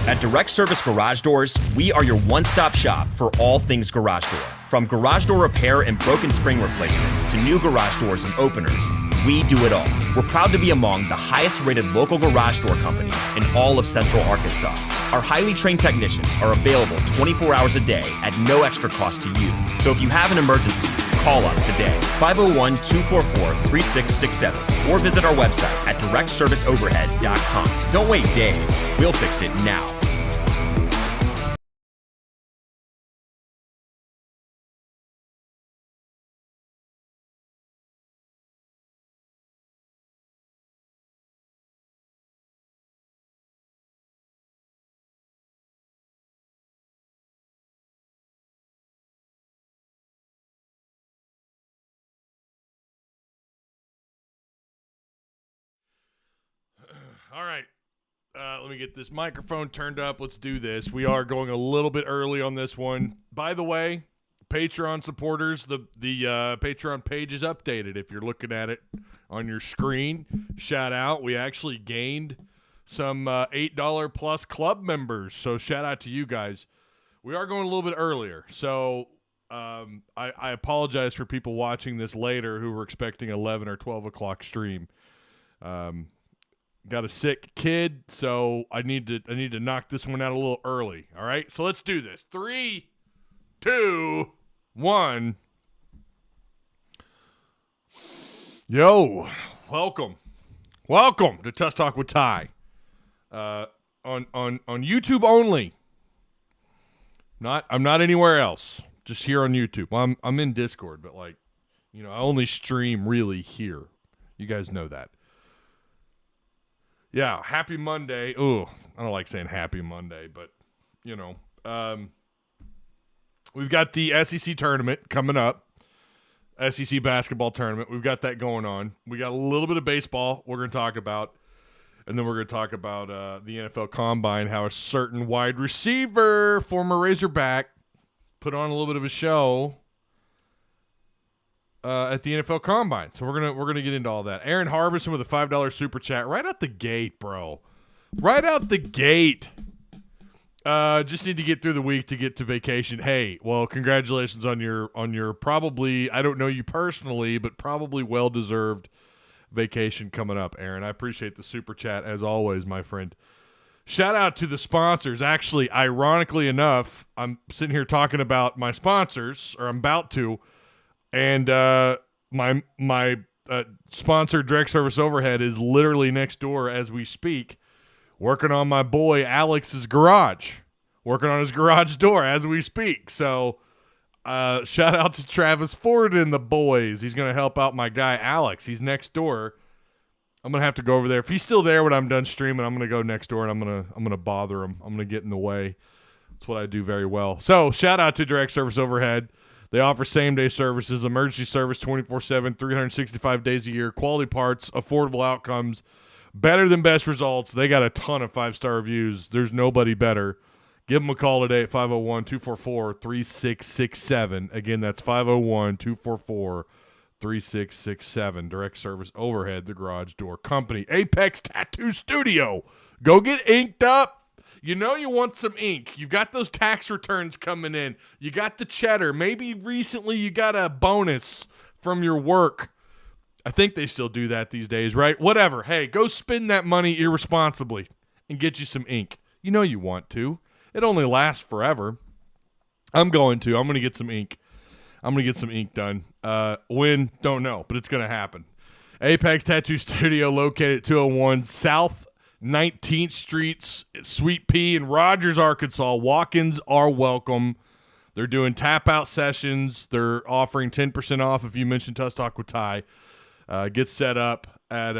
At Direct Service Garage Doors, we are your one-stop shop for all things garage door. From garage door repair and broken spring replacement to new garage doors and openers, we do it all. We're proud to be among the highest-rated local garage door companies in all of Central Arkansas. Our highly trained technicians are available 24 hours a day at no extra cost to you. So if you have an emergency, call us today, 501-244-3667, or visit our website at directserviceoverhead.com. Don't wait days. We'll fix it now. All right. Let me get this microphone turned up. Let's do this. We are going a little bit early on this one. By the way, Patreon supporters, the Patreon page is updated. If you're looking at it on your screen, shout out. We actually gained some $8 plus club members. So shout out to you guys. We are going a little bit earlier. So I apologize for people watching this later who were expecting 11 or 12 o'clock stream. Got a sick kid, so I need to knock this one out a little early. All right, so let's do this. 3, 2, 1. Yo, welcome to Tuss Talk with Ty. On YouTube only. I'm not anywhere else. Just here on YouTube. Well, I'm in Discord, but I only stream really here. You guys know that. Yeah, happy Monday. Ooh, I don't like saying happy Monday, but, we've got the SEC tournament coming up, SEC basketball tournament. We've got that going on. We got a little bit of baseball we're going to talk about, and then we're going to talk about the NFL Combine, how a certain wide receiver, former Razorback, put on a little bit of a show at the NFL Combine. So we're gonna get into all that. Aaron Harbison with a $5 super chat right out the gate, bro. Right out the gate. Just need to get through the week to get to vacation. Hey, well, congratulations on your probably, I don't know you personally, but probably well-deserved vacation coming up, Aaron. I appreciate the super chat as always, my friend. Shout out to the sponsors. Actually, ironically enough, I'm sitting here talking about my sponsors, or I'm about to. And my sponsor, Direct Service Overhead, is literally next door as we speak, working on my boy Alex's garage, working on his garage door as we speak. So shout out to Travis Ford and the boys. He's going to help out my guy Alex. He's next door. I'm going to have to go over there. If he's still there when I'm done streaming, I'm going to go next door and I'm going to bother him. I'm going to get in the way. That's what I do very well. So shout out to Direct Service Overhead. They offer same-day services, emergency service 24/7, 365 days a year, quality parts, affordable outcomes, better than best results. They got a ton of 5-star reviews. There's nobody better. Give them a call today at 501-244-3667. Again, that's 501-244-3667. Direct Service Overhead, the Garage Door Company. Apex Tattoo Studio. Go get inked up. You know you want some ink. You've got those tax returns coming in. You got the cheddar. Maybe recently you got a bonus from your work. I think they still do that these days, right? Whatever. Hey, go spend that money irresponsibly and get you some ink. You know you want to. It only lasts forever. I'm going to get some ink. I'm going to get some ink done. When? Don't know, but it's going to happen. Apex Tattoo Studio located at 201 South 19th Street, Sweet Pea in Rogers, Arkansas. Walk-ins are welcome. They're doing tap-out sessions. They're offering 10% off if you mention Tuss Talk with Ty. Get set up at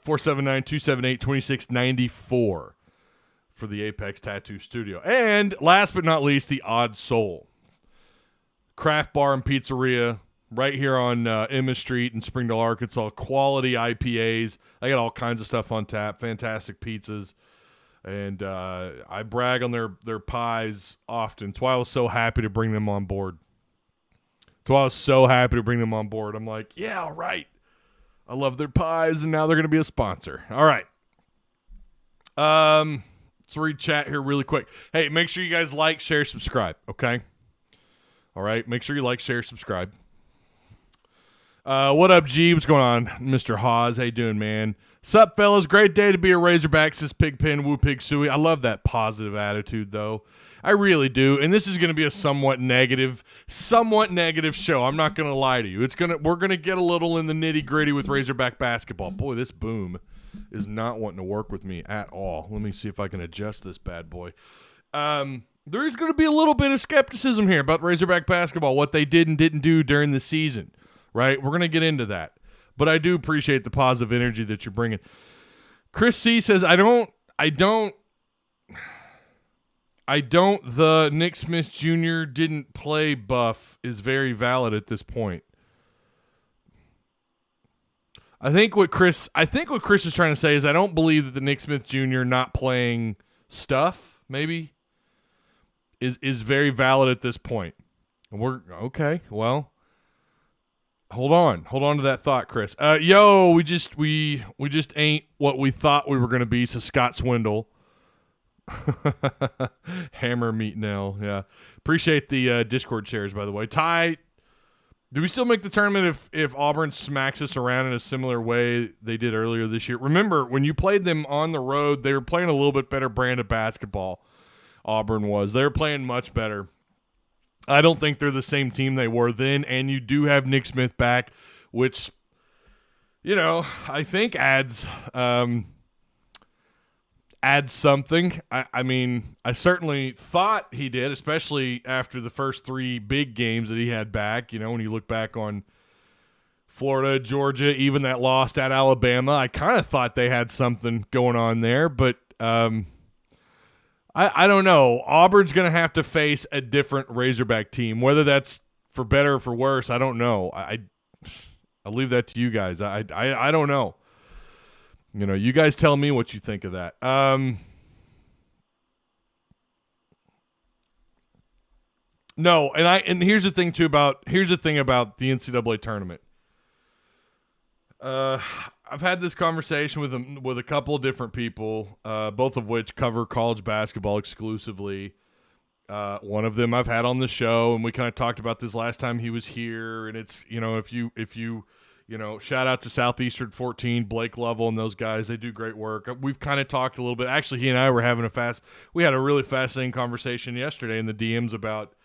479-278-2694 for the Apex Tattoo Studio. And last but not least, the Odd Soul. Craft bar and pizzeria right here on Emma Street in Springdale, Arkansas. Quality IPAs. I got all kinds of stuff on tap. Fantastic pizzas. And I brag on their pies often. That's why I was so happy to bring them on board. I'm like, yeah, all right. I love their pies, and now they're going to be a sponsor. All right. Let's read chat here really quick. Hey, make sure you guys like, share, subscribe, okay? All right, make sure you like, share, subscribe. What up, G? What's going on, Mr. Hawes? How you doing, man? Sup, fellas? Great day to be a Razorback, says Pigpen, Woo Pig Suey. I love that positive attitude, though. I really do. And this is going to be a somewhat negative show. I'm not going to lie to you. We're going to get a little in the nitty-gritty with Razorback basketball. Boy, this boom is not wanting to work with me at all. Let me see if I can adjust this bad boy. There is going to be a little bit of skepticism here about Razorback basketball, what they did and didn't do during the season, right? We're going to get into that. But I do appreciate the positive energy that you're bringing. Chris C says, the Nick Smith Jr. didn't play buff is very valid at this point. I think what Chris is trying to say is I don't believe that the Nick Smith Jr. not playing stuff maybe is very valid at this point. And we're okay. Well, hold on to that thought, Chris. We just ain't what we thought we were going to be. So Scott Swindle. Hammer Meat Nell. Yeah. Appreciate the Discord shares, by the way. Ty, do we still make the tournament if Auburn smacks us around in a similar way they did earlier this year? Remember, when you played them on the road, they were playing a little bit better brand of basketball. Auburn was. They were playing much better. I don't think they're the same team they were then, and you do have Nick Smith back, which, I think adds something. I mean, I certainly thought he did, especially after the first three big games that he had back. When you look back on Florida, Georgia, even that loss at Alabama, I kind of thought they had something going on there. But I don't know. Auburn's going to have to face a different Razorback team, whether that's for better or for worse. I don't know. I'll leave that to you guys. I don't know. You guys tell me what you think of that. No, and here's the thing about the NCAA tournament. I've had this conversation with a couple of different people, both of which cover college basketball exclusively. One of them I've had on the show, and we kind of talked about this last time he was here. And it's if you shout out to Southeastern 14, Blake Lovell and those guys. They do great work. We've kind of talked a little bit. Actually, he and I were we had a really fascinating conversation yesterday in the DMs about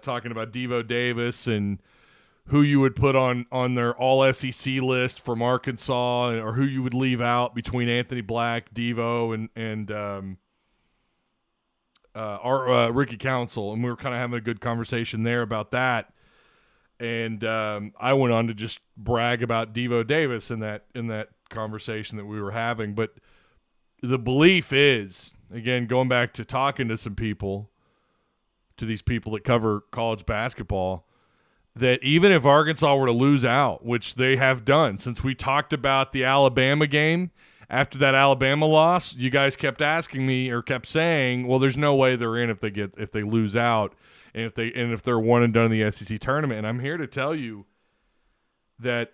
talking about Devo Davis and who you would put on their all-SEC list from Arkansas, or who you would leave out between Anthony Black, Devo, and Ricky Council. And we were kind of having a good conversation there about that. And I went on to just brag about Devo Davis in that conversation that we were having. But the belief is, again, going back to talking to some people, to these people that cover college basketball, that even if Arkansas were to lose out, which they have done since we talked about the Alabama game, after that Alabama loss, you guys kept asking me or kept saying, well, there's no way they're in if they lose out. And if they're one and done in the SEC tournament. And I'm here to tell you that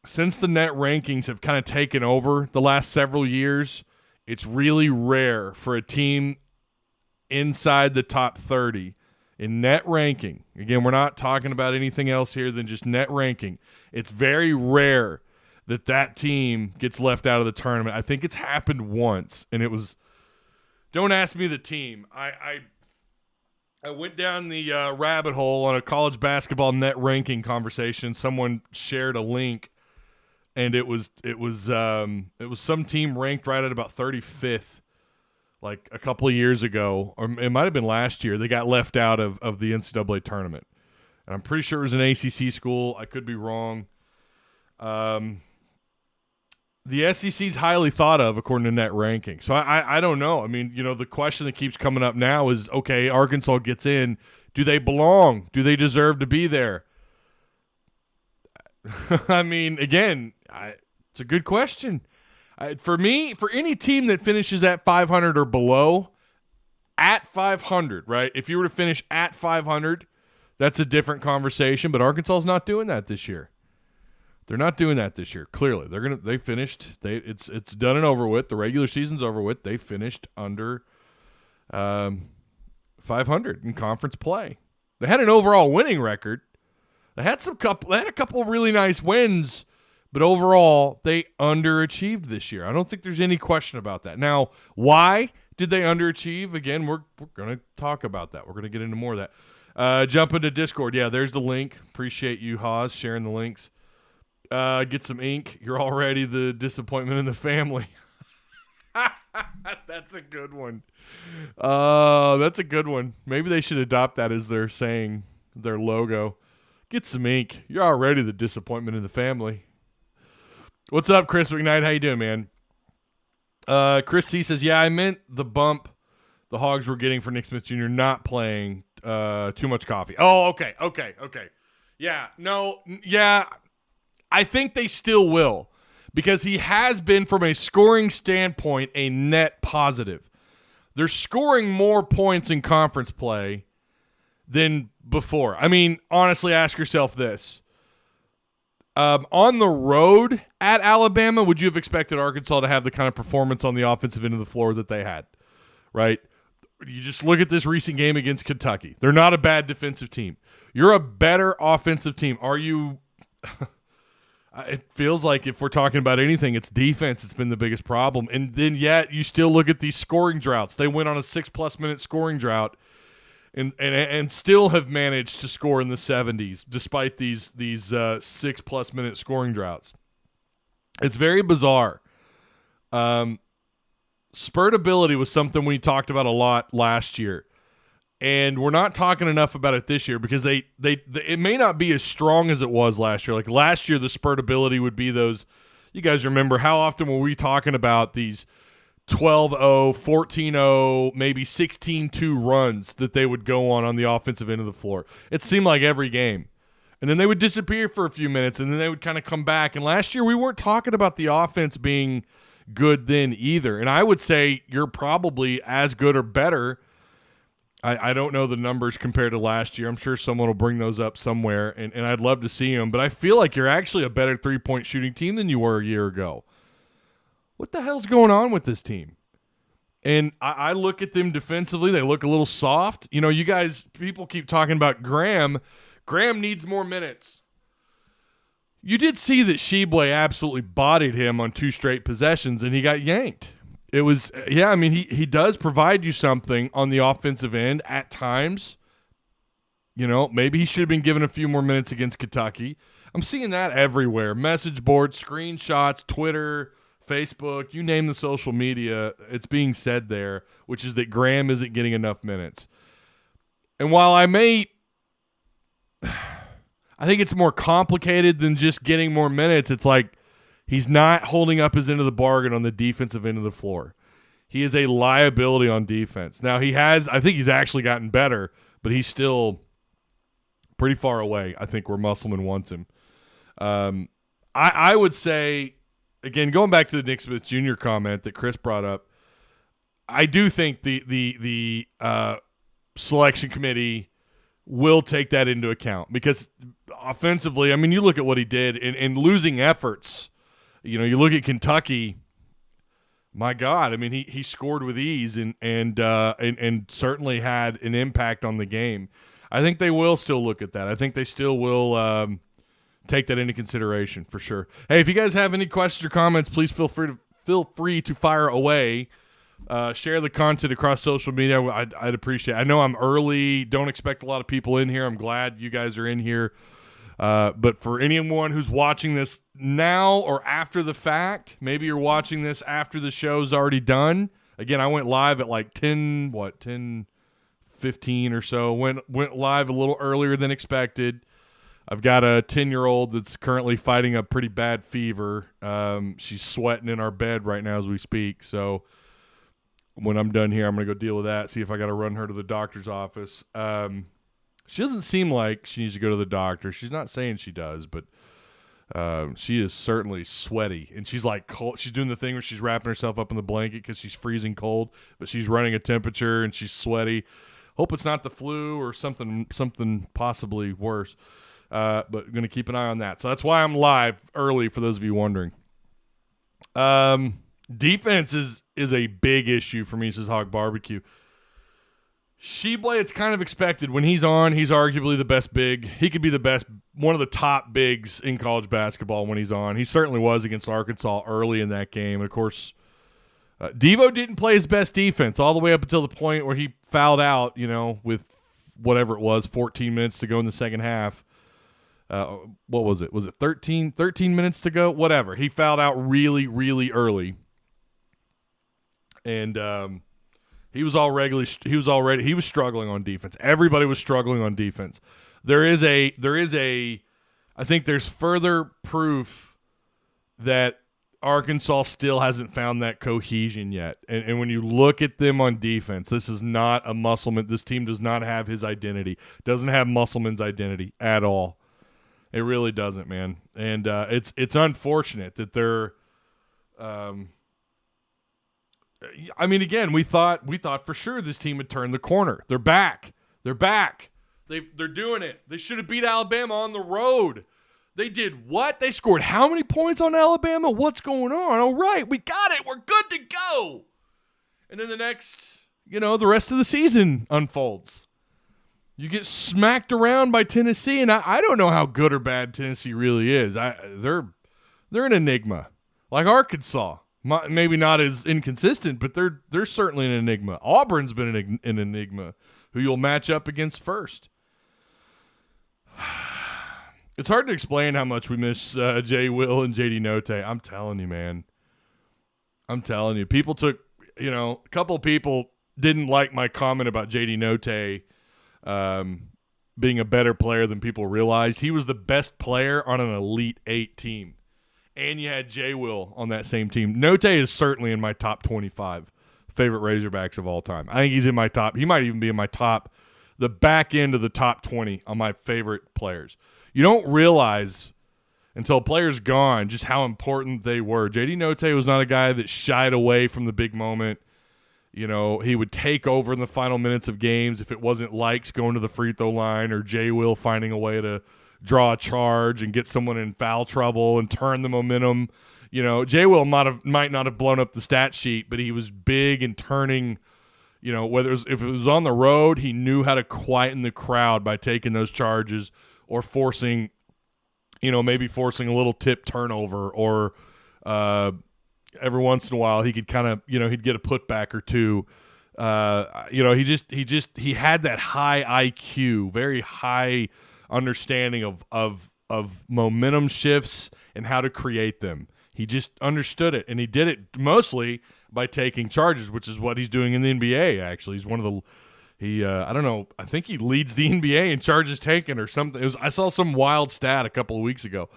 since the net rankings have kind of taken over the last several years, it's really rare for a team inside the top 30 in net ranking. Again, we're not talking about anything else here than just net ranking. It's very rare that team gets left out of the tournament. I think it's happened once, and it was – don't ask me the team. I went down the rabbit hole on a college basketball net ranking conversation. Someone shared a link, and it was some team ranked right at about 35th, like a couple of years ago, or it might have been last year. They got left out of the NCAA tournament, and I'm pretty sure it was an ACC school. I could be wrong. The SEC is highly thought of according to net ranking. So I don't know. I mean, the question that keeps coming up now is, okay, Arkansas gets in. Do they belong? Do they deserve to be there? I mean, again, it's a good question. For me, for any team that finishes at 500 or below, at 500, right? If you were to finish at 500, that's a different conversation. But Arkansas is not doing that this year. They're not doing that this year. Clearly, they finished. It's done and over with. The regular season's over with. They finished under 500 in conference play. They had an overall winning record. They had a couple of really nice wins, but overall they underachieved this year. I don't think there's any question about that. Now, why did they underachieve? Again, we're going to talk about that. We're going to get into more of that. Jump into Discord. Yeah, there's the link. Appreciate you, Haas, sharing the links. Get some ink. You're already the disappointment in the family. That's a good one. That's a good one. Maybe they should adopt that as their saying, their logo. Get some ink. You're already the disappointment in the family. What's up, Chris McKnight? How you doing, man? Chris C says, yeah, I meant the bump the Hogs were getting for Nick Smith Jr. not playing too much coffee. Oh, okay. Yeah, no, yeah, I think they still will because he has been, from a scoring standpoint, a net positive. They're scoring more points in conference play than before. I mean, honestly, ask yourself this. On the road at Alabama, would you have expected Arkansas to have the kind of performance on the offensive end of the floor that they had, right? You just look at this recent game against Kentucky. They're not a bad defensive team. You're a better offensive team. Are you – it feels like if we're talking about anything, it's defense. It's been the biggest problem. And then yet you still look at these scoring droughts. They went on a 6+ minute scoring drought and still have managed to score in the 70s despite these 6+ minute scoring droughts. It's very bizarre. Spurt ability was something we talked about a lot last year, and we're not talking enough about it this year because it may not be as strong as it was last year. Like last year, the spurt ability would be those. You guys remember how often were we talking about these 12-0, 14-0, maybe 16-2 runs that they would go on the offensive end of the floor? It seemed like every game. And then they would disappear for a few minutes, and then they would kind of come back. And last year, we weren't talking about the offense being good then either. And I would say you're probably as good or better. I don't know the numbers compared to last year. I'm sure someone will bring those up somewhere, and I'd love to see them. But I feel like you're actually a better three-point shooting team than you were a year ago. What the hell's going on with this team? And I look at them defensively. They look a little soft. You know, people keep talking about Graham. Graham needs more minutes. You did see that Sheboy absolutely bodied him on 2 straight possessions, and he got yanked. It was, yeah, I mean, he does provide you something on the offensive end at times. You know, maybe he should have been given a few more minutes against Kentucky. I'm seeing that everywhere. Message boards, screenshots, Twitter, Facebook, you name the social media, it's being said there, which is that Graham isn't getting enough minutes. And while I think it's more complicated than just getting more minutes. It's like he's not holding up his end of the bargain on the defensive end of the floor. He is a liability on defense. Now, I think he's actually gotten better, but he's still pretty far away, I think, where Musselman wants him. I would say, again, going back to the Nick Smith Jr. comment that Chris brought up, I do think the selection committee will take that into account because offensively, I mean, you look at what he did in losing efforts. You know, you look at Kentucky. My God, I mean, he scored with ease and certainly had an impact on the game. I think they will still look at that. I think they still will take that into consideration for sure. Hey, if you guys have any questions or comments, please feel free to fire away. Share the content across social media. I'd appreciate it. I know I'm early. Don't expect a lot of people in here. I'm glad you guys are in here. But for anyone who's watching this now or after the fact, maybe you're watching this after the show's already done. Again, I went live at like 10:15 or so. Went live a little earlier than expected. I've got a 10-year-old that's currently fighting a pretty bad fever. She's sweating in our bed right now as we speak. So when I'm done here, I'm going to go deal with that, see if I got to run her to the doctor's office. She doesn't seem like she needs to go to the doctor. She's not saying she does, but she is certainly sweaty. And she's like cold. She's doing the thing where she's wrapping herself up in the blanket because she's freezing cold, but she's running a temperature and she's sweaty. Hope it's not the flu or something possibly worse. But I'm going to keep an eye on that. So that's why I'm live early, for those of you wondering. Defense is a big issue for me, says Hog Barbecue. Shibboleth, it's kind of expected. When he's on, he's arguably the best big. He could be the best, one of the top bigs in college basketball when he's on. He certainly was against Arkansas early in that game. Of course, Devo didn't play his best defense all the way up until the point where he fouled out, with whatever it was, 14 minutes to go in the second half. What was it? Was it 13 minutes to go? Whatever. He fouled out really, really early. And he was struggling on defense. Everybody was struggling on defense. I think there's further proof that Arkansas still hasn't found that cohesion yet. And when you look at them on defense, this is not a Musselman. This team does not have his identity. Doesn't have Musselman's identity at all. It really doesn't, man. And it's unfortunate that they're again, we thought for sure this team would turn the corner. They're back. They're doing it. They should have beat Alabama on the road. They did what? They scored how many points on Alabama? What's going on? All right, we got it. We're good to go. And then the rest of the season unfolds. You get smacked around by Tennessee, and I don't know how good or bad Tennessee really is. They're an enigma, like Arkansas. Maybe not as inconsistent, but they're certainly an enigma. Auburn's been an enigma, who you'll match up against first. It's hard to explain how much we miss Jay Will and JD Note. I'm telling you, man. I'm telling you. People took, a couple of people didn't like my comment about JD Note being a better player than people realized. He was the best player on an Elite 8 team. And you had Jay Will on that same team. Note is certainly in my top 25 favorite Razorbacks of all time. I think he's in my top. He might even be in my top, the back end of the top 20 on my favorite players. You don't realize until a player's gone just how important they were. JD Note was not a guy that shied away from the big moment. He would take over in the final minutes of games if it wasn't Likes going to the free throw line or Jay Will finding a way to draw a charge and get someone in foul trouble and turn the momentum. Jay Will might not have blown up the stat sheet, but he was big in turning, if it was on the road, he knew how to quieten the crowd by taking those charges or forcing, maybe forcing a little tip turnover or every once in a while he could kind of, he'd get a putback or two. He had that high IQ, very high understanding of momentum shifts and how to create them. He just understood it, and he did it mostly by taking charges, which is what he's doing in the NBA. Actually, he's one of the I don't know. I think he leads the NBA in charges taken or something. I saw some wild stat a couple of weeks ago.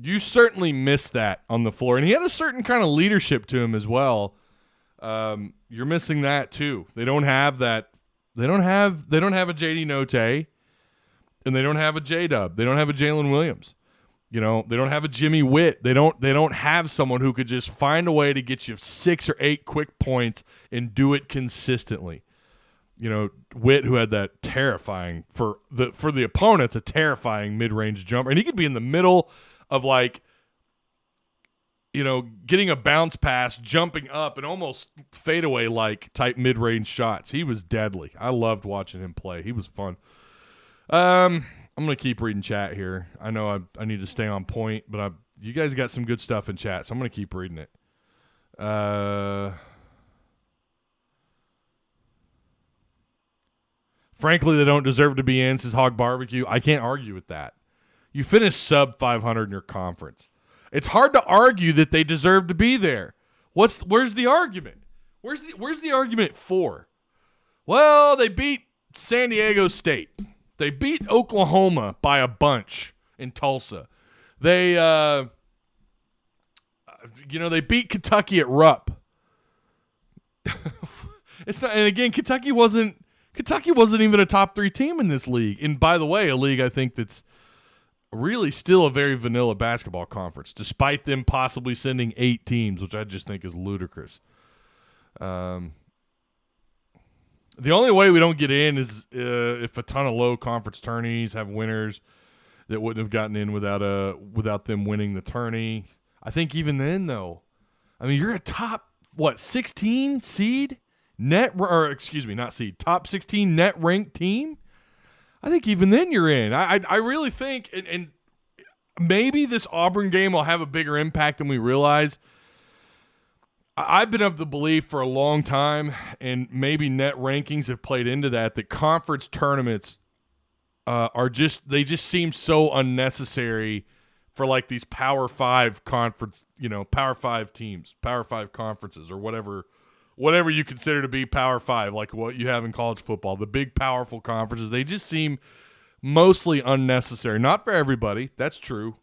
You certainly missed that on the floor, and he had a certain kind of leadership to him as well. You're missing that too. They don't have that. They don't have a JD Note, and they don't have a J-Dub. They don't have a Jalen Williams. They don't have a Jimmy Witt. They don't have someone who could just find a way to get you 6 or 8 quick points and do it consistently. Witt, who had that terrifying for the opponents, a terrifying mid-range jumper, and he could be in the middle of getting a bounce pass, jumping up, and almost fadeaway like type mid-range shots. He was deadly. I loved watching him play. He was fun. I'm gonna keep reading chat here. I know I need to stay on point, but you guys got some good stuff in chat, so I'm gonna keep reading it. Frankly, they don't deserve to be in, says Hog Barbecue. I can't argue with that. You finished sub 500 in your conference. It's hard to argue that they deserve to be there. Where's the argument? Where's the argument for? Well, they beat San Diego State. They beat Oklahoma by a bunch in Tulsa. They they beat Kentucky at Rupp. It's not, and again, Kentucky wasn't even a top 3 team in this league. And by the way, a league I think that's really still a very vanilla basketball conference, despite them possibly sending 8 teams, which I just think is ludicrous. The only way we don't get in is if a ton of low conference tourneys have winners that wouldn't have gotten in without them winning the tourney. I think even then, though, you're a top 16 seed, top 16 net ranked team, I think even then you're in. I really think, and maybe this Auburn game will have a bigger impact than we realize. I've been of the belief for a long time, and maybe net rankings have played into that conference tournaments they just seem so unnecessary for like these Power 5 conference, Power 5 teams, Power 5 conferences, or whatever you consider to be Power 5, like what you have in college football. The big, powerful conferences, they just seem mostly unnecessary. Not for everybody, that's true.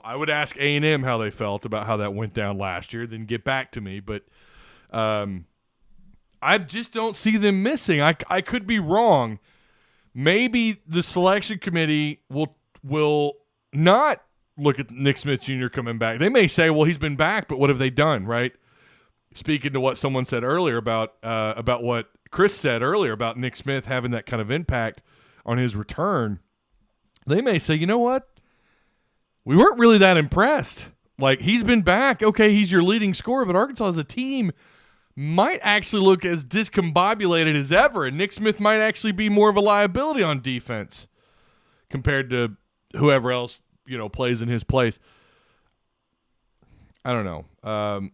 I would ask A&M how they felt about how that went down last year, then get back to me. But I just don't see them missing. I could be wrong. Maybe the selection committee will not look at Nick Smith Jr. coming back. They may say, well, he's been back, but what have they done, right? Speaking to what someone said earlier about what Chris said earlier about Nick Smith having that kind of impact on his return, they may say, you know what? We weren't really that impressed. Like, he's been back. Okay, he's your leading scorer, but Arkansas as a team might actually look as discombobulated as ever, and Nick Smith might actually be more of a liability on defense compared to whoever else, plays in his place. I don't know.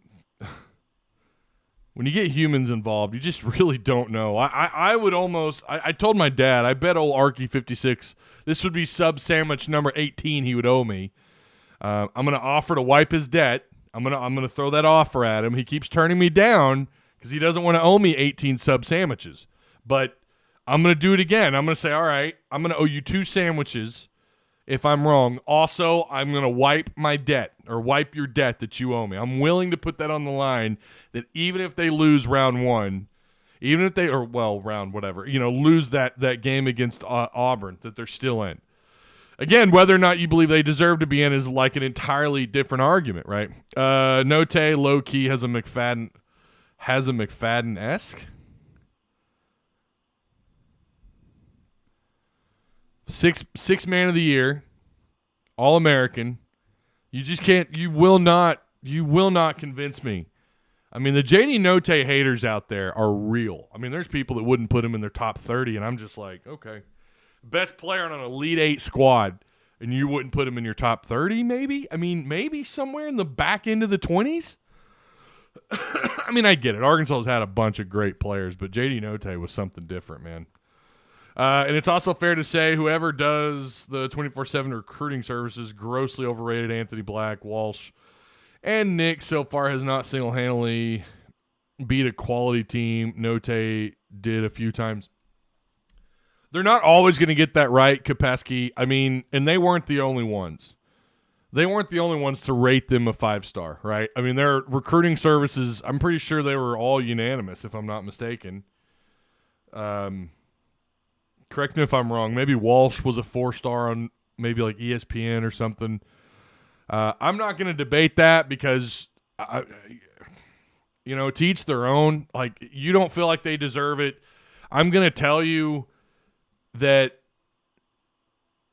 When you get humans involved, you just really don't know. I would almost – I told my dad, I bet old Arky 56, this would be sub sandwich number 18 he would owe me. I'm going to offer to wipe his debt. I'm gonna throw that offer at him. He keeps turning me down because he doesn't want to owe me 18 sub sandwiches. But I'm going to do it again. I'm going to say, all right, I'm going to owe you 2 sandwiches if I'm wrong. Also, I'm going to wipe my debt or wipe your debt that you owe me. I'm willing to put that on the line that even if they lose round 1, even if they – or, well, round whatever, lose that game against Auburn, that they're still in. Again, whether or not you believe they deserve to be in is like an entirely different argument, right? Note low-key has a McFadden-esque. Six man of the year, All-American. You just can't. You will not convince me. I mean, the JD Note haters out there are real. I mean, there's people that wouldn't put him in their top 30, and I'm just like, okay. Best player on an Elite 8 squad, and you wouldn't put him in your top 30, maybe? I mean, maybe somewhere in the back end of the 20s? I mean, I get it. Arkansas has had a bunch of great players, but JD Note was something different, man. And it's also fair to say whoever does the 24/7 recruiting services grossly overrated Anthony Black, Walsh, and Nick so far has not single-handedly beat a quality team. Note did a few times. They're not always going to get that right, Kopeski. I mean, and they weren't the only ones. They weren't the only ones to rate them a 5-star, right? I mean, their recruiting services, I'm pretty sure they were all unanimous, if I'm not mistaken. Correct me if I'm wrong. Maybe Walsh was a 4-star on maybe like ESPN or something. I'm not going to debate that because, to each their own. Like, you don't feel like they deserve it. I'm going to tell you that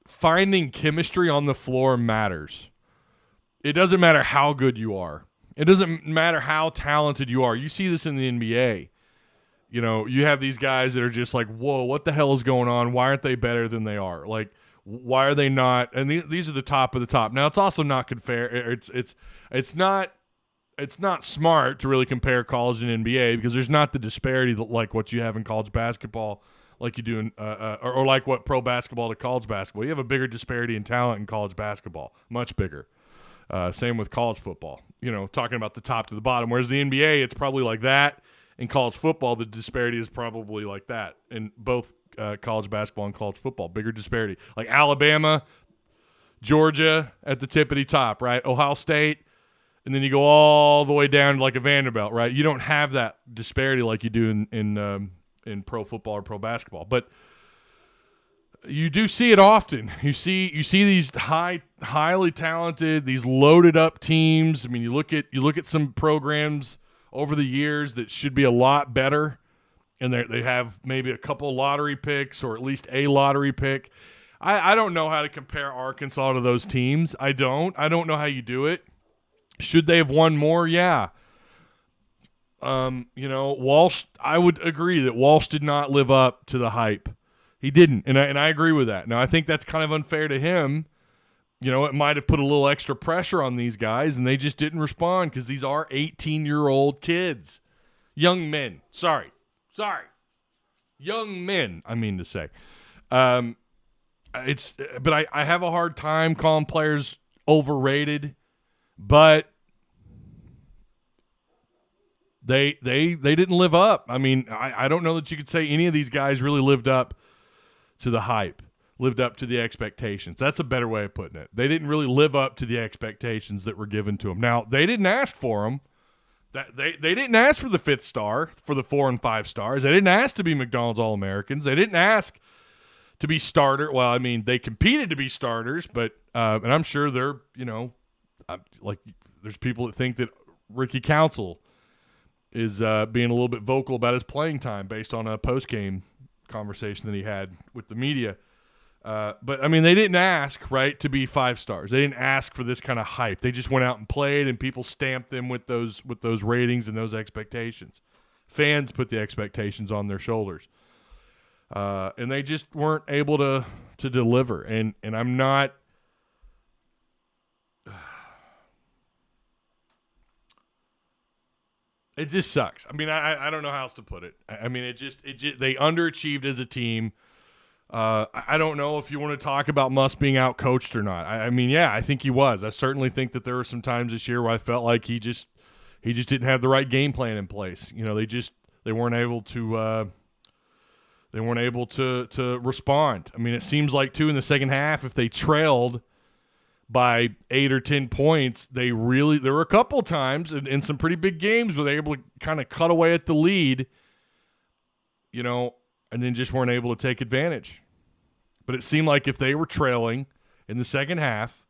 finding chemistry on the floor matters. It doesn't matter how good you are. It doesn't matter how talented you are. You see this in the NBA. You have these guys that are just like, whoa, what the hell is going on? Why aren't they better than they are? Like, why are they not? And these are the top of the top. Now, it's also not fair. It's not smart to really compare college and NBA because there's not the disparity like what you have in college basketball, like you do in or like what pro basketball to college basketball. You have a bigger disparity in talent in college basketball, much bigger. Same with college football. Talking about the top to the bottom. Whereas the NBA, it's probably like that. In college football, the disparity is probably like that in both college basketball and college football. Bigger disparity. Like Alabama, Georgia at the tippity top, right? Ohio State, and then you go all the way down to like a Vanderbilt, right? You don't have that disparity like you do in pro football or pro basketball. But you do see it often. You see these highly talented, these loaded up teams. I mean, you look at some programs over the years that should be a lot better, and they have maybe a couple lottery picks or at least a lottery pick. I don't know how to compare Arkansas to those teams. I don't know how you do it. Should they have won more? Yeah. Walsh, I would agree that Walsh did not live up to the hype. He didn't, and I agree with that. Now, I think that's kind of unfair to him. It might have put a little extra pressure on these guys, and they just didn't respond because these are 18-year-old kids. Young men. Sorry. Young men, I mean to say. But I have a hard time calling players overrated, but they didn't live up. I mean, I don't know that you could say any of these guys really lived up to the hype, lived up to the expectations. That's a better way of putting it. They didn't really live up to the expectations that were given to them. Now, they didn't ask for them. They didn't ask for the 5th star, for the 4 and 5 stars. They didn't ask to be McDonald's All-Americans. They didn't ask to be starter. Well, I mean, they competed to be starters, but and I'm sure they're, there's people that think that Ricky Council is being a little bit vocal about his playing time based on a post-game conversation that he had with the media. But, I mean, they didn't ask, right, to be 5 stars. They didn't ask for this kind of hype. They just went out and played, and people stamped them with those ratings and those expectations. Fans put the expectations on their shoulders. And they just weren't able to deliver. And I'm not – it just sucks. I mean, I don't know how else to put it. I mean, it just they underachieved as a team. I don't know if you want to talk about Muss being out coached or not. I mean, yeah, I think he was. I certainly think that there were some times this year where I felt like he just didn't have the right game plan in place. They weren't able to respond. I mean, it seems like too in the second half, if they trailed by 8 or 10 points, there were a couple times in some pretty big games where they were able to kind of cut away at the lead, and then just weren't able to take advantage. But it seemed like if they were trailing in the second half,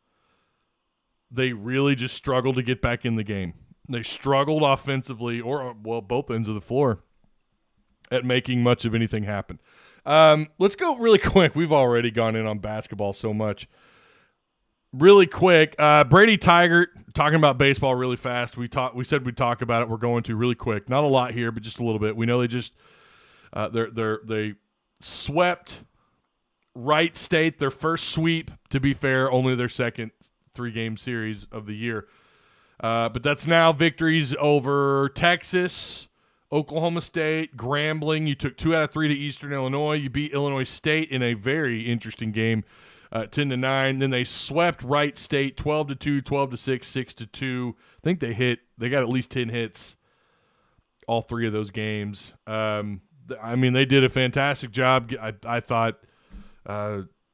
they really just struggled to get back in the game. They struggled offensively, or both ends of the floor, at making much of anything happen. Let's go really quick. We've already gone in on basketball so much. Really quick, Brady Tigert, talking about baseball really fast. We said we'd talk about it. We're going to really quick. Not a lot here, but just a little bit. We know they just they swept Wright State, their first sweep, to be fair, only their second 3-game series of the year. But that's now victories over Texas, Oklahoma State, Grambling. You took 2 out of 3 to Eastern Illinois. You beat Illinois State in a very interesting game, 10-9. Then they swept Wright State 12-2, 12-6, 6-2. I think they got at least 10 hits all 3 of those games. I mean, they did a fantastic job. I thought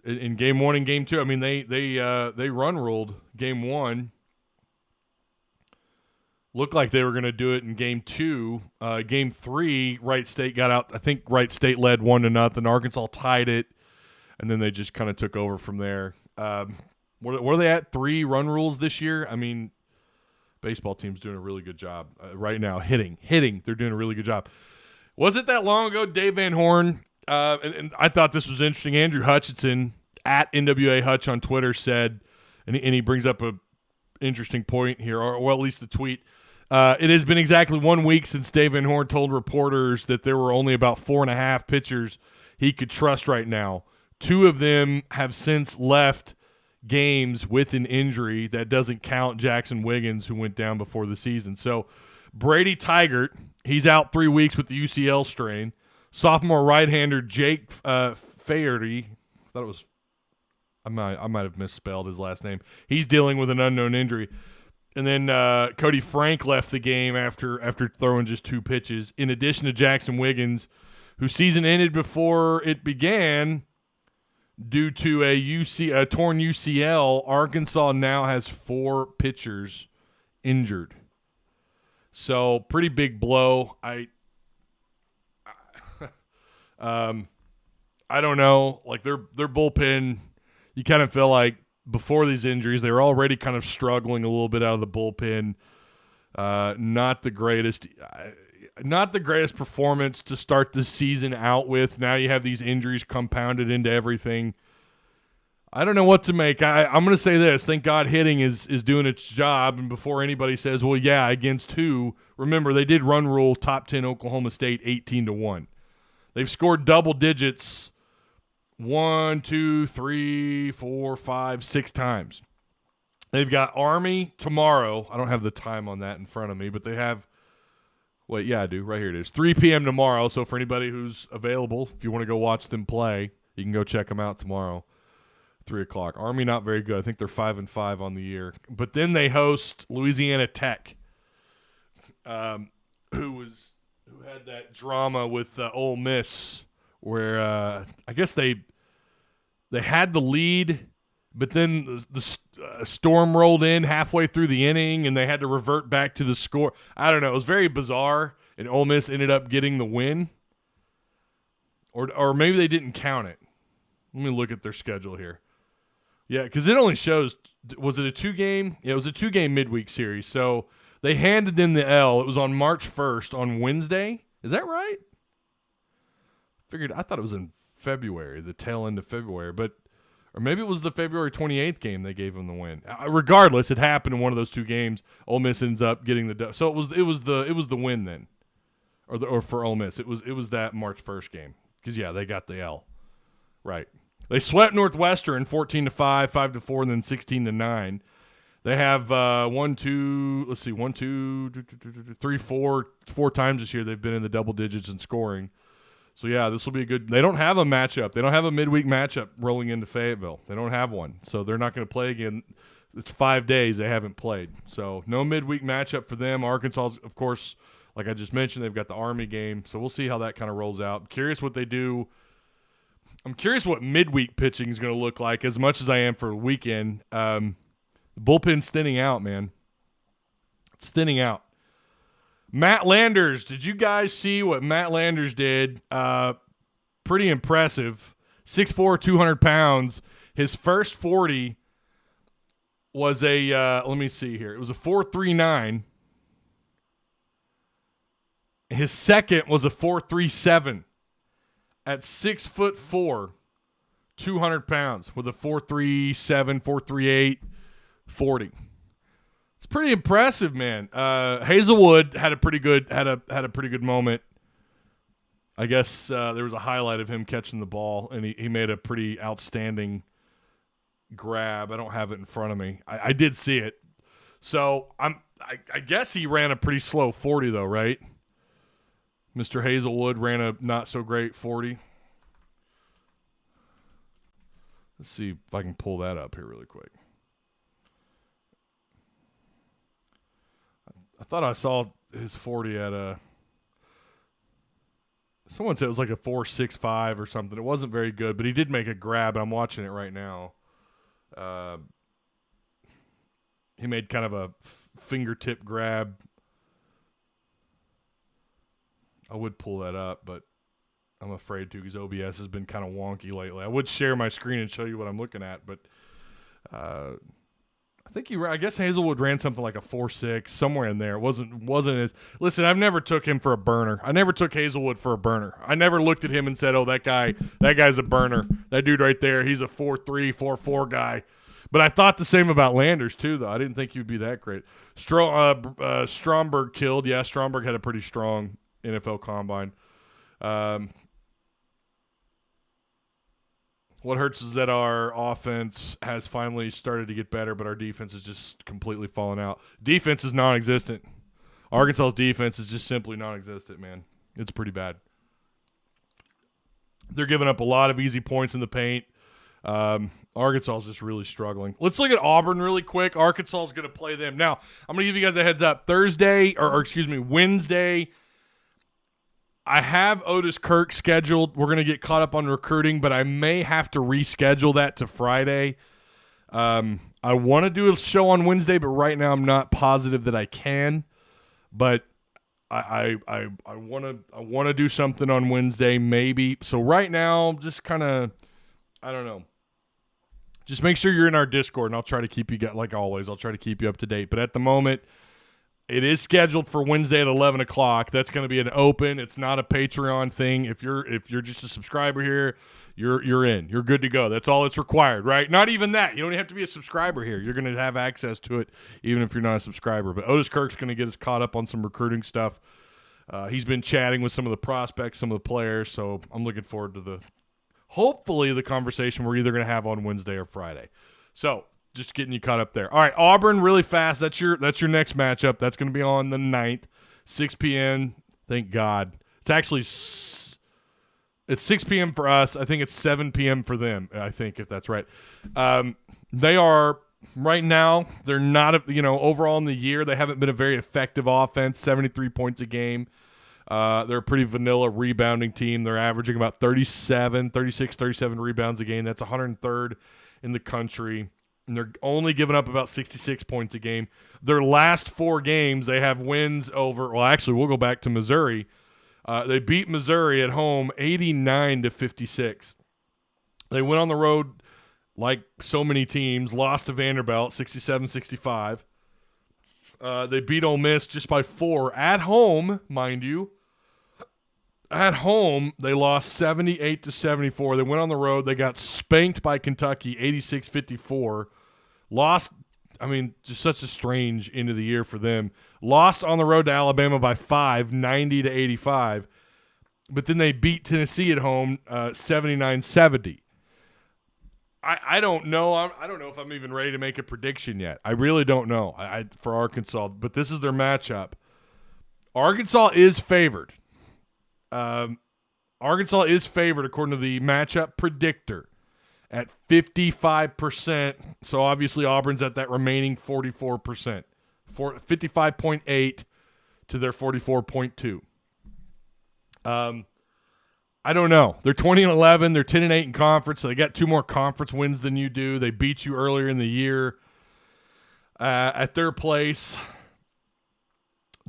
in game 1 and game 2. I mean, they run ruled game 1. Looked like they were going to do it in game 2. Game 3, Wright State got out. I think Wright State led 1-0. Arkansas tied it, and then they just kind of took over from there. What are they at? 3 run rules this year? I mean, baseball team's doing a really good job right now. Hitting. They're doing a really good job. Wasn't that long ago, Dave Van Horn, and I thought this was interesting. Andrew Hutchinson at NWA Hutch on Twitter said, and he brings up a interesting point here, or at least the tweet. It has been exactly 1 week since Dave Van Horn told reporters that there were only about 4.5 pitchers he could trust right now. 2 of them have since left games with an injury. That doesn't count Jackson Wiggins, who went down before the season. So Brady Tigert, he's out 3 weeks with the UCL strain. Sophomore right-hander Jake Faherty, I might have misspelled his last name. He's dealing with an unknown injury. And then Cody Frank left the game after throwing just 2 pitches. In addition to Jackson Wiggins, whose season ended before it began due to a torn UCL, Arkansas now has 4 pitchers injured. So pretty big blow. I don't know. Like their bullpen, you kind of feel like before these injuries, they were already kind of struggling a little bit out of the bullpen. Not the greatest performance to start the season out with. Now you have these injuries compounded into everything. I don't know what to make. I'm going to say this. Thank God hitting is doing its job. And before anybody says, well, yeah, against who, remember, they did run rule top 10 Oklahoma State 18-1. They've scored double digits 1, 2, 3, 4, 5, 6 times. They've got Army tomorrow. I don't have the time on that in front of me, but they have – wait, yeah, I do. Right here it is. 3 p.m. tomorrow. So for anybody who's available, if you want to go watch them play, you can go check them out tomorrow. 3 o'clock. Army not very good. I think they're 5-5 on the year. But then they host Louisiana Tech, who had that drama with Ole Miss, where I guess they had the lead, but then the storm rolled in halfway through the inning, and they had to revert back to the score. I don't know. It was very bizarre, and Ole Miss ended up getting the win, or maybe they didn't count it. Let me look at their schedule here. Yeah, because it only shows, was it a 2-game? Yeah, it was a 2-game midweek series. So they handed them the L. It was on March 1st on Wednesday. Is that right? I thought it was in February, the tail end of February. Or maybe it was the February 28th game they gave them the win. Regardless, it happened in one of those 2 games. Ole Miss ends up getting the so it was the win then, or for Ole Miss it was that March 1st game, because yeah, they got the L, right. They swept Northwestern 14-5, 5-4, and then 16-9. They have 4 times this year they've been in the double digits in scoring. So yeah, this will be a good. They don't have a matchup. They don't have a midweek matchup rolling into Fayetteville. They don't have one, so they're not going to play again. It's 5 days they haven't played, so no midweek matchup for them. Arkansas, of course, like I just mentioned, they've got the Army game, so we'll see how that kind of rolls out. I'm curious what they do. I'm curious what midweek pitching is going to look like as much as I am for the weekend. The bullpen's thinning out, man. It's thinning out. Matt Landers, did you guys see what Matt Landers did? Pretty impressive. 6'4", 200 pounds. His first 40 was let me see here. It was a 4.39. His second was a 4.37. At 6'4", 200 pounds with a 4.37, 4.38, 40. It's pretty impressive, man. Hazelwood had a pretty good moment. I guess there was a highlight of him catching the ball, and he made a pretty outstanding grab. I don't have it in front of me. I did see it. So I guess he ran a pretty slow 40 though, right? Mr. Hazelwood ran a not-so-great 40. Let's see if I can pull that up here really quick. I thought I saw his 40 at a – someone said it was like a 4.65 or something. It wasn't very good, but he did make a grab. I'm watching it right now. He made kind of a fingertip grab. I would pull that up, but I'm afraid to because OBS has been kind of wonky lately. I would share my screen and show you what I'm looking at, but I think I guess Hazelwood ran something like a 4.6 somewhere in there. It wasn't as. Listen, I've never took him for a burner. I never took Hazelwood for a burner. I never looked at him and said, "Oh, that guy's a burner. That dude right there, he's a 4.3, 4.4 guy." But I thought the same about Landers too, though. I didn't think he would be that great. Stromberg killed. Yeah, Stromberg had a pretty strong NFL combine. What hurts is that our offense has finally started to get better, but our defense has just completely fallen out. Defense is non-existent. Arkansas's defense is just simply non-existent, man. It's pretty bad. They're giving up a lot of easy points in the paint. Arkansas is just really struggling. Let's look at Auburn really quick. Arkansas is going to play them. Now, I'm going to give you guys a heads up. Wednesday, I have Otis Kirk scheduled. We're going to get caught up on recruiting, but I may have to reschedule that to Friday. I want to do a show on Wednesday, but right now I'm not positive that I can. But I want to do something on Wednesday, maybe. So right now, just kind of, I don't know. Just make sure you're in our Discord, and I'll try to keep you, like always, I'll try to keep you up to date. But at the moment, It is scheduled for Wednesday at 11 o'clock. That's going to be an open. It's not a Patreon thing. If you're just a subscriber here, you're in. You're good to go. That's all that's required, right? Not even that. You don't have to be a subscriber here. You're going to have access to it even if you're not a subscriber. But Otis Kirk's going to get us caught up on some recruiting stuff. He's been chatting with some of the prospects, some of the players, so I'm looking forward to hopefully the conversation we're either going to have on Wednesday or Friday. So just getting you caught up there. All right, Auburn, really fast. That's your next matchup. That's going to be on the 9th, 6 p.m. Thank God. It's actually it's 6 p.m. for us. I think it's 7 p.m. for them, I think, if that's right. They are right now, they're not, overall in the year, they haven't been a very effective offense, 73 points a game. They're a pretty vanilla rebounding team. They're averaging about 36, 37 rebounds a game. That's 103rd in the country. And they're only giving up about 66 points a game. Their last 4 games, they have wins over, well, actually, we'll go back to Missouri. They beat Missouri at home 89-56. They went on the road like so many teams, lost to Vanderbilt 67-65. They beat Ole Miss just by 4 at home, mind you. At home, they lost 78-74. They went on the road. They got spanked by Kentucky 86-54. Lost, just such a strange end of the year for them. Lost on the road to Alabama by 5, 90-85. But then they beat Tennessee at home 79-70. I don't know. I don't know if I'm even ready to make a prediction yet. I really don't know for Arkansas. But this is their matchup. Arkansas is favored. Arkansas is favored according to the matchup predictor at 55%. So obviously Auburn's at that remaining 44%. 55.8 to their 44.2. I don't know. They're 20-11. They're 10-8 in conference, so they got 2 more conference wins than you do. They beat you earlier in the year at their place.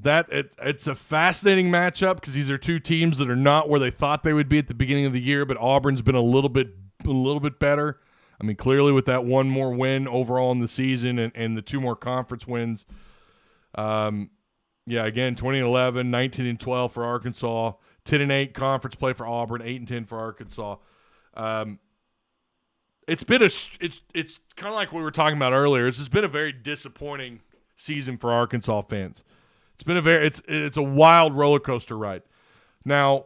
It's a fascinating matchup because these are 2 teams that are not where they thought they would be at the beginning of the year, but Auburn's been a little bit better. Clearly with that 1 more win overall in the season and the 2 more conference wins. Again, 20-11, 19-12 for Arkansas, 10-8 conference play for Auburn, 8-10 for Arkansas. It's kind of like we were talking about earlier. It's just been a very disappointing season for Arkansas fans. It's been it's a wild roller coaster ride. Now,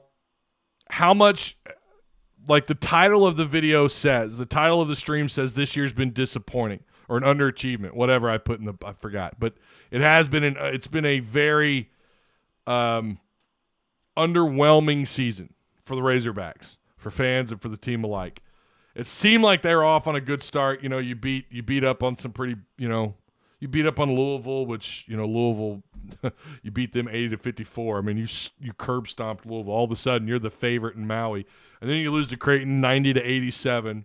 how much, like the title of the video says, the title of the stream says this year's been disappointing or an underachievement, whatever I put I forgot, but it has been it's been a very underwhelming season for the Razorbacks, for fans and for the team alike. It seemed like they were off on a good start. You beat up on some pretty, you beat up on Louisville, which, Louisville, you beat them 80-54. You curb stomped Louisville. All of a sudden, you're the favorite in Maui. And then you lose to Creighton 90-87.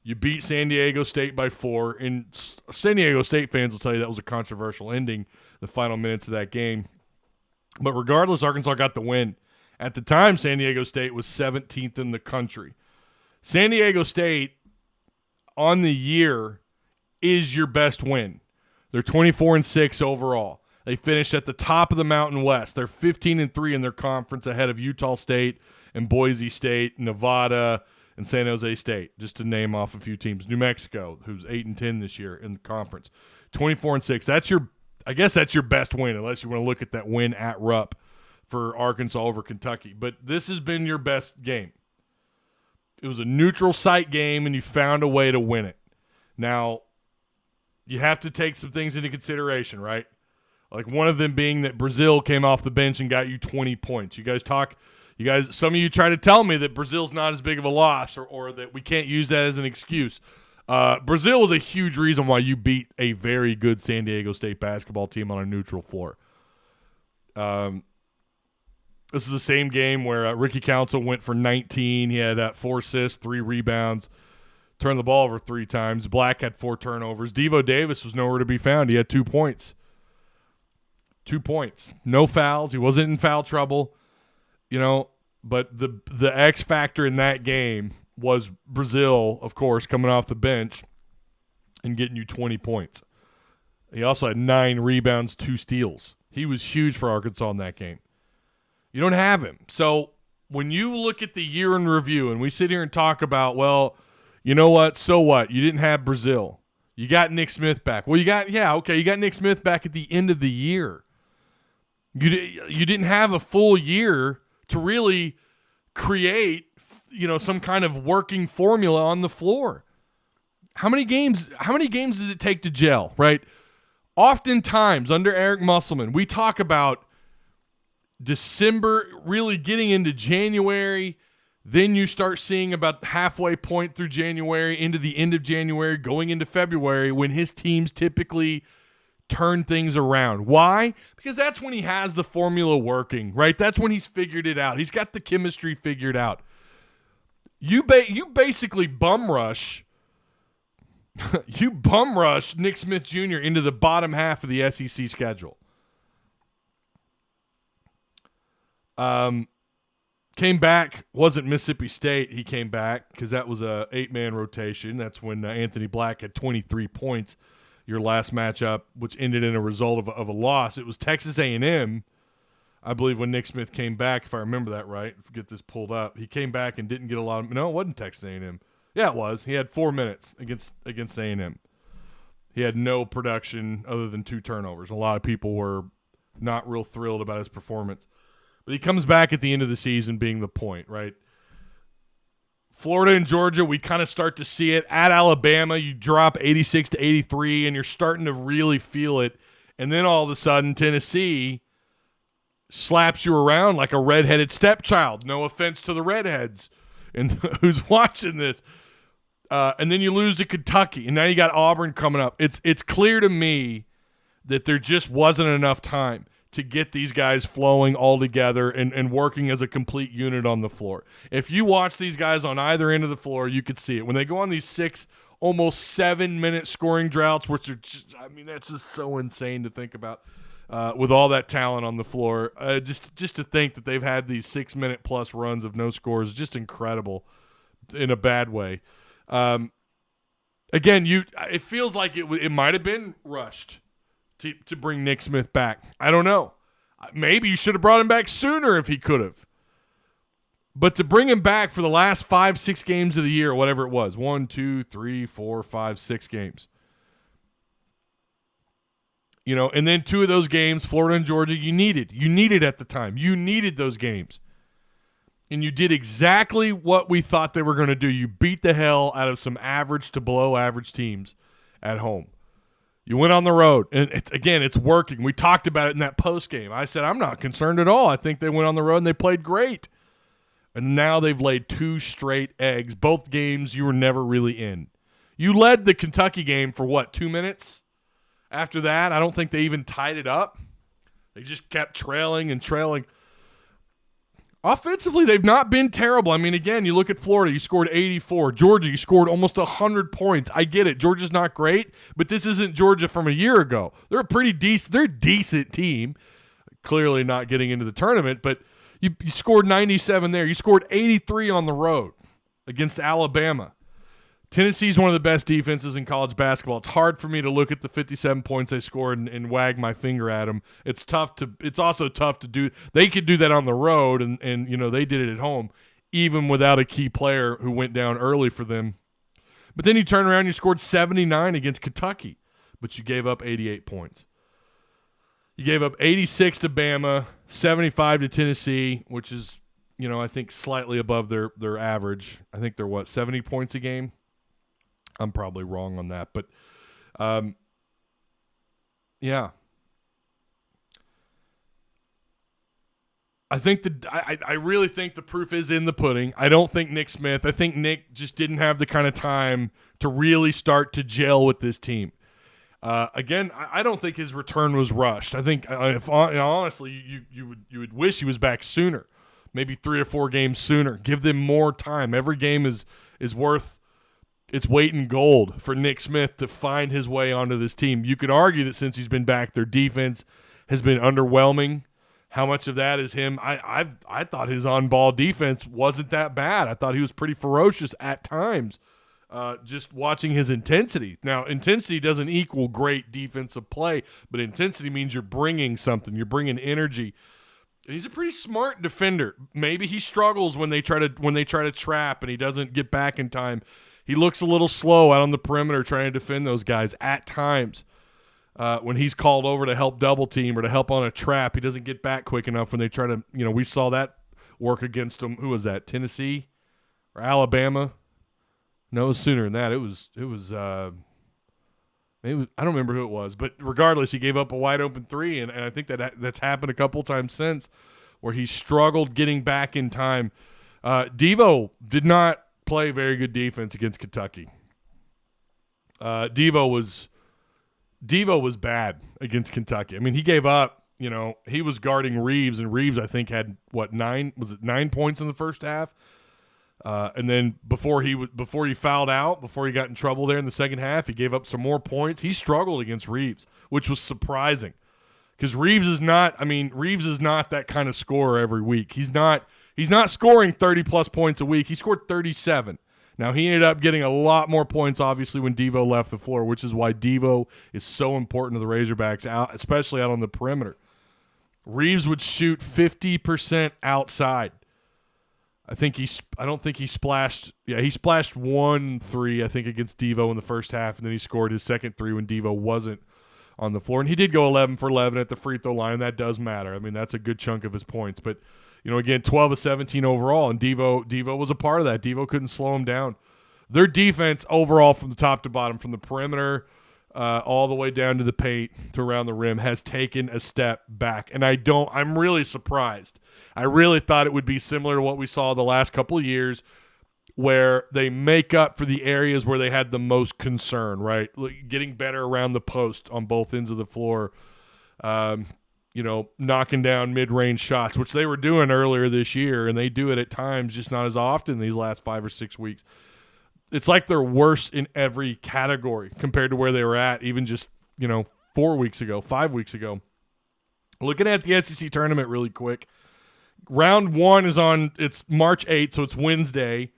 You beat San Diego State by 4. And San Diego State fans will tell you that was a controversial ending, the final minutes of that game. But regardless, Arkansas got the win. At the time, San Diego State was 17th in the country. San Diego State, on the year, is your best win. They're 24-6 overall. They finished at the top of the Mountain West. They're 15-3 in their conference ahead of Utah State and Boise State, Nevada, and San Jose State, just to name off a few teams. New Mexico, who's 8-10 this year in the conference. 24-6. I guess that's your best win, unless you want to look at that win at Rupp for Arkansas over Kentucky. But this has been your best game. It was a neutral site game, and you found a way to win it. Now, you have to take some things into consideration, right? Like one of them being that Brazil came off the bench and got you 20 points. Some of you try to tell me that Brazil's not as big of a loss or that we can't use that as an excuse. Brazil was a huge reason why you beat a very good San Diego State basketball team on a neutral floor. This is the same game where Ricky Council went for 19. He had 4 assists, 3 rebounds, turned the ball over 3 times. Black had 4 turnovers. Devo Davis was nowhere to be found. He had 2 points. 2 points. No fouls. He wasn't in foul trouble. But the X factor in that game was Brazil, of course, coming off the bench and getting you 20 points. He also had 9 rebounds, 2 steals. He was huge for Arkansas in that game. You don't have him. So when you look at the year in review and we sit here and talk about, well, you know what? So what? You didn't have Brazil. You got Nick Smith back. Well, you got Nick Smith back at the end of the year. You didn't have a full year to really create, some kind of working formula on the floor. How many games does it take to gel, right? Oftentimes under Eric Musselman, we talk about December really getting into January. Then you start seeing about halfway point through January into the end of January, going into February when his teams typically turn things around. Why? Because that's when he has the formula working, right? That's when he's figured it out. He's got the chemistry figured out. You basically bum rush Nick Smith Jr. into the bottom half of the SEC schedule. Came back, wasn't Mississippi State. He came back because that was a 8-man rotation. That's when Anthony Black had 23 points. Your last matchup, which ended in a result of a loss. It was Texas A&M, I believe, when Nick Smith came back, if I remember that right. Get this pulled up. He came back and didn't get a lot of – no, it wasn't Texas A&M. Yeah, it was. He had 4 minutes against A&M. He had no production other than 2 turnovers. A lot of people were not real thrilled about his performance. But he comes back at the end of the season being the point, right? Florida and Georgia, we kind of start to see it. At Alabama, you drop 86-83, and you're starting to really feel it. And then all of a sudden, Tennessee slaps you around like a redheaded stepchild. No offense to the redheads and who's watching this. And then you lose to Kentucky, and now you got Auburn coming up. It's clear to me that there just wasn't enough time to get these guys flowing all together and working as a complete unit on the floor. If you watch these guys on either end of the floor, you could see it. When they go on these 6, almost 7-minute scoring droughts, which are just, that's just so insane to think about with all that talent on the floor. Just to think that they've had these 6-minute plus runs of no scores is just incredible in a bad way. Again, it feels like it might have been rushed to bring Nick Smith back. I don't know. Maybe you should have brought him back sooner if he could have. But to bring him back for the last 5-6 games of the year, whatever it was, 1, 2, 3, 4, 5, 6 games. And then 2 of those games, Florida and Georgia, you needed at the time. You needed those games. And you did exactly what we thought they were going to do. You beat the hell out of some average to below average teams at home. You went on the road, and it's working. We talked about it in that post game. I said, I'm not concerned at all. I think they went on the road, and they played great. And now they've laid 2 straight eggs. Both games you were never really in. You led the Kentucky game for, 2 minutes? After that, I don't think they even tied it up. They just kept trailing and trailing. Offensively, they've not been terrible. Again, you look at Florida, you scored 84. Georgia, you scored almost 100 points. I get it. Georgia's not great, but this isn't Georgia from a year ago. They're a decent team. Clearly not getting into the tournament, but you scored 97 there. You scored 83 on the road against Alabama. Tennessee's one of the best defenses in college basketball. It's hard for me to look at the 57 points they scored and wag my finger at them. It's also tough to do. They could do that on the road, and they did it at home, even without a key player who went down early for them. But then you turn around, you scored 79 against Kentucky, but you gave up 88 points. You gave up 86 to Bama, 75 to Tennessee, which is, I think slightly above their average. I think they're 70 points a game? I'm probably wrong on that, but yeah. I really think the proof is in the pudding. I don't think Nick Smith. I think Nick just didn't have the kind of time to really start to gel with this team. Again, I don't think his return was rushed. I think, honestly, you would wish he was back sooner, maybe 3 or 4 games sooner. Give them more time. Every game is worth its weight in gold for Nick Smith to find his way onto this team. You could argue that since he's been back, their defense has been underwhelming. How much of that is him? I thought his on-ball defense wasn't that bad. I thought he was pretty ferocious at times just watching his intensity. Now, intensity doesn't equal great defensive play, but intensity means you're bringing something. You're bringing energy. He's a pretty smart defender. Maybe he struggles when they try to trap and he doesn't get back in time. He looks a little slow out on the perimeter trying to defend those guys at times. When he's called over to help double team or to help on a trap, he doesn't get back quick enough when they try to, we saw that work against him. Who was that? Tennessee or Alabama? No, it was sooner than that. It was I don't remember who it was, but regardless, he gave up a wide open three, and I think that's happened a couple times since where he struggled getting back in time. Devo did not play very good defense against Kentucky. Devo was bad against Kentucky. I mean, he gave up, he was guarding Reeves, and Reeves, I think, had 9 points in the first half? And then before he fouled out, before he got in trouble there in the second half, he gave up some more points. He struggled against Reeves, which was surprising because Reeves is not that kind of scorer every week. He's not scoring 30-plus points a week. He scored 37. Now, he ended up getting a lot more points, obviously, when Devo left the floor, which is why Devo is so important to the Razorbacks, especially out on the perimeter. Reeves would shoot 50% outside. I don't think he splashed. Yeah, he splashed 1 3, I think, against Devo in the first half, and then he scored his second 3 when Devo wasn't on the floor. And he did go 11 for 11 at the free throw line, and that does matter. I mean, that's a good chunk of his points. But, again, 12 of 17 overall, and Devo was a part of that. Devo couldn't slow him down. Their defense overall from the top to bottom, from the perimeter all the way down to the paint to around the rim, has taken a step back. And I'm really surprised. I really thought it would be similar to what we saw the last couple of years where they make up for the areas where they had the most concern, right? Getting better around the post on both ends of the floor, knocking down mid-range shots, which they were doing earlier this year, and they do it at times, just not as often these last 5 or 6 weeks. It's like they're worse in every category compared to where they were at even just, 5 weeks ago. Looking at the SEC tournament really quick, round 1 it's March 8th, so it's Wednesday.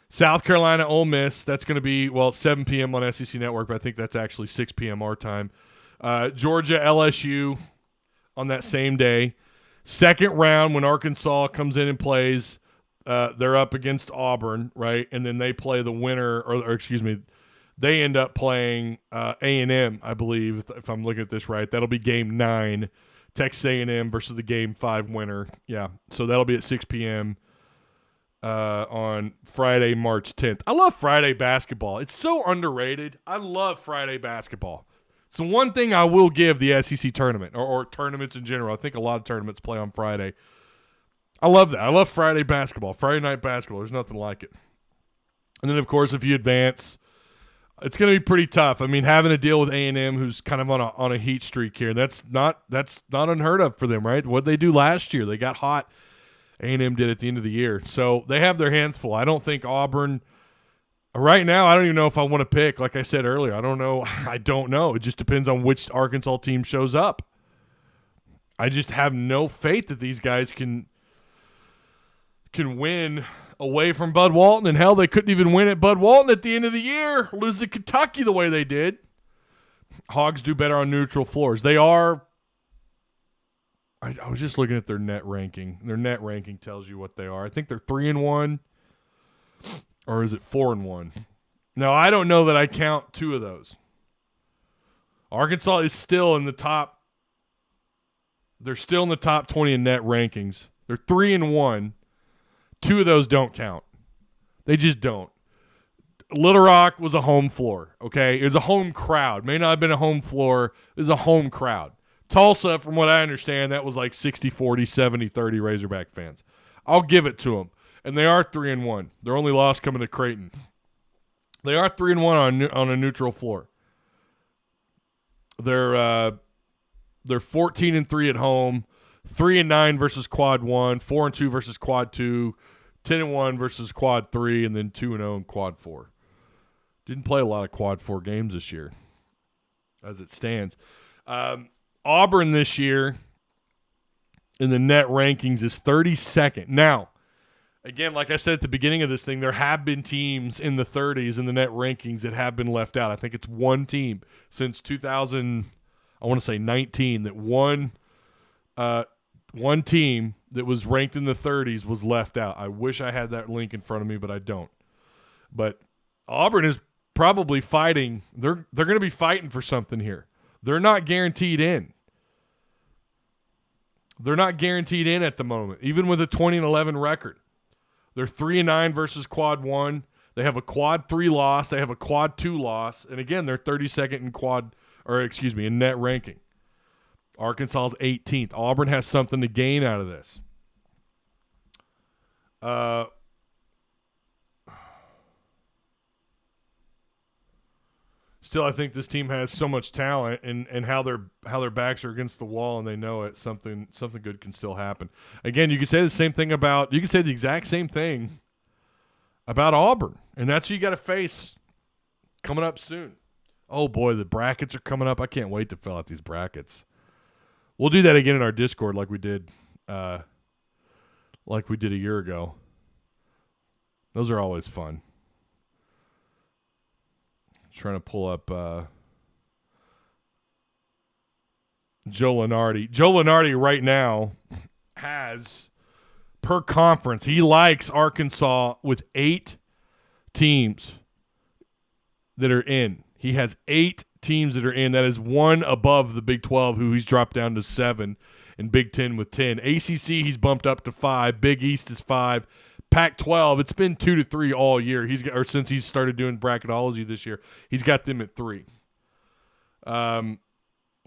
South Carolina, Ole Miss, that's going to be, it's 7 p.m. on SEC Network, but I think that's actually 6 p.m. our time. Georgia, LSU on that same day. Second round, when Arkansas comes in and plays, they're up against Auburn, right? And then they play the winner, they end up playing A&M, I believe, if I'm looking at this right. That'll be game 9. Texas A&M versus the game 5 winner. Yeah, so that'll be at 6 p.m. On Friday, March 10th. I love Friday basketball. It's so underrated. I love Friday basketball. It's the one thing I will give the SEC tournament or tournaments in general. I think a lot of tournaments play on Friday. I love that. I love Friday basketball, Friday night basketball. There's nothing like it. And then, of course, if you advance, it's going to be pretty tough. I mean, having to deal with A&M, who's kind of on a heat streak here, that's not unheard of for them, right? What they do last year, they got hot. A&M did at the end of the year, so they have their hands full. I don't think Auburn. Right now, I don't even know if I want to pick. Like I said earlier, I don't know. I don't know. It just depends on which Arkansas team shows up. I just have no faith that these guys can win away from Bud Walton, and hell, they couldn't even win at Bud Walton at the end of the year, lose to Kentucky the way they did. Hogs do better on neutral floors. They are – I was just looking at their net ranking. Their net ranking tells you what they are. I think they're 3-1, or is it 4-1? Now, I don't know that I count 2 of those. Arkansas is still in the top – they're still in the top 20 in net rankings. They're 3-1. 2 of those don't count. They just don't. Little Rock was a home floor, okay? It was a home crowd. May not have been a home floor. It was a home crowd. Tulsa, from what I understand, that was like 60-40, 70-30 Razorback fans. I'll give it to them. And they are 3-1. Their only loss coming to Creighton. They are 3-1 on a neutral floor. They're 14-3 at home, 3-9 versus quad 1, 4-2 versus quad 2, 10-1 versus quad 3, and then 2-0 in quad 4. Didn't play a lot of quad 4 games this year, as it stands. Auburn this year in the net rankings is 32nd. Now, Again, like I said at the beginning of this thing, there have been teams in the 30s in the net rankings that have been left out. I think it's one team since 2000, I want to say 19, that one team that was ranked in the 30s was left out. I wish I had that link in front of me, but I don't. But Auburn is probably fighting. They're going to be fighting for something here. They're not guaranteed in. They're not guaranteed in at the moment, even with a 20-11 record. They're 3-9 versus quad 1. They have a quad 3 loss. They have a quad 2 loss. And again, they're 32nd in net ranking. Arkansas is 18th. Auburn has something to gain out of this. Still, I think this team has so much talent, and how their backs are against the wall, and they know it. Something good can still happen. Again, you could say the exact same thing about Auburn, and that's who you got to face coming up soon. Oh boy, the brackets are coming up. I can't wait to fill out these brackets. We'll do that again in our Discord, like we did a year ago. Those are always fun. Trying to pull up Joe Lenardi. Joe Lenardi right now has, per conference, he likes Arkansas with 8 teams that are in. He has 8 teams that are in. That is one above the Big 12, who he's dropped down to 7, and Big 10 with 10. ACC, he's bumped up to 5. Big East is 5. Pac-12, it's been 2 to 3 all year. Since he's started doing bracketology this year, he's got them at 3.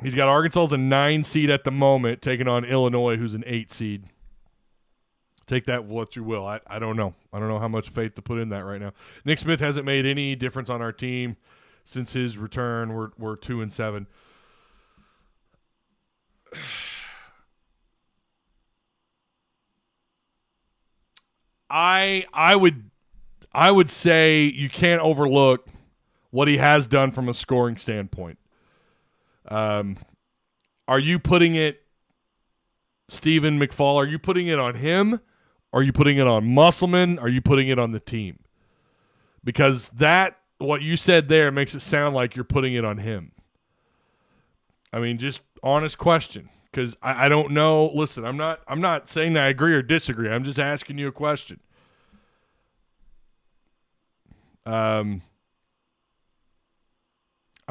He's got Arkansas as a 9 seed at the moment, taking on Illinois, who's an 8 seed. Take that what you will. I don't know. I don't know how much faith to put in that right now. Nick Smith hasn't made any difference on our team since his return. We're 2-7. I would say you can't overlook what he has done from a scoring standpoint. Are you putting it, Stephen McFall, are you putting it on him? Are you putting it on Musselman? Are you putting it on the team? Because what you said there makes it sound like you're putting it on him. I mean, just honest question. Because I don't know. Listen, I'm not saying that I agree or disagree. I'm just asking you a question. I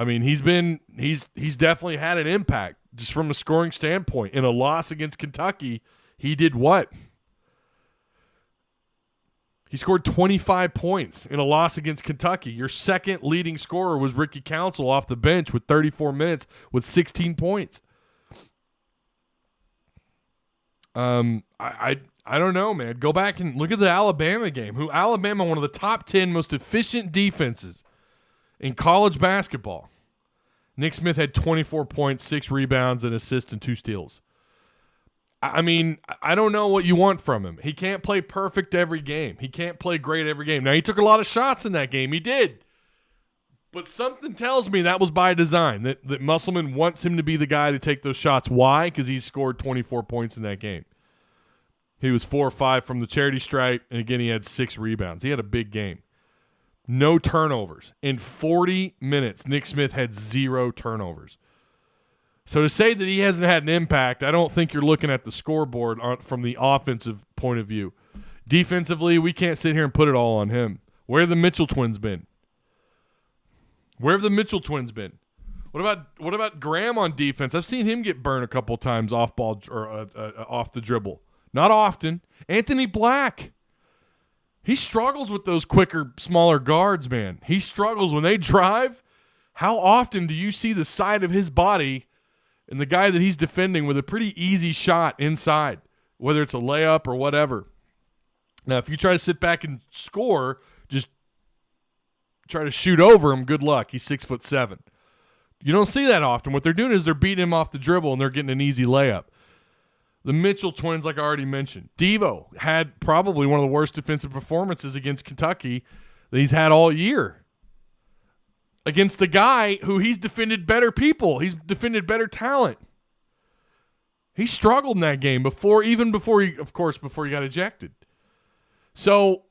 mean, he's definitely had an impact just from a scoring standpoint. In a loss against Kentucky, he did what? He scored 25 points in a loss against Kentucky. Your second leading scorer was Ricky Council off the bench with 34 minutes with 16 points. I don't know, man. Go back and look at the Alabama game. Alabama, one of the top 10 most efficient defenses in college basketball. Nick Smith had 24 points, 6 rebounds, an assist, and 2 steals. I mean, I don't know what you want from him. He can't play perfect every game. He can't play great every game. Now, he took a lot of shots in that game. He did. But something tells me that was by design, that Musselman wants him to be the guy to take those shots. Why? Because he scored 24 points in that game. He was 4 or 5 from the charity stripe, and again, he had 6 rebounds. He had a big game. No turnovers. In 40 minutes, Nick Smith had 0 turnovers. So to say that he hasn't had an impact, I don't think you're looking at the scoreboard from the offensive point of view. Defensively, we can't sit here and put it all on him. Where have the Mitchell twins been? Where have the Mitchell twins been? What about Graham on defense? I've seen him get burned a couple times off ball or off the dribble. Not often. Anthony Black. He struggles with those quicker, smaller guards, man. He struggles when they drive. How often do you see the side of his body and the guy that he's defending with a pretty easy shot inside, whether it's a layup or whatever? Now, if you try to sit back and score, just try to shoot over him, good luck. He's 6'7". You don't see that often. What they're doing is they're beating him off the dribble and they're getting an easy layup. The Mitchell twins, like I already mentioned. Devo had probably one of the worst defensive performances against Kentucky that he's had all year. Against the guy who he's defended better people. He's defended better talent. He struggled in that game before he got ejected. So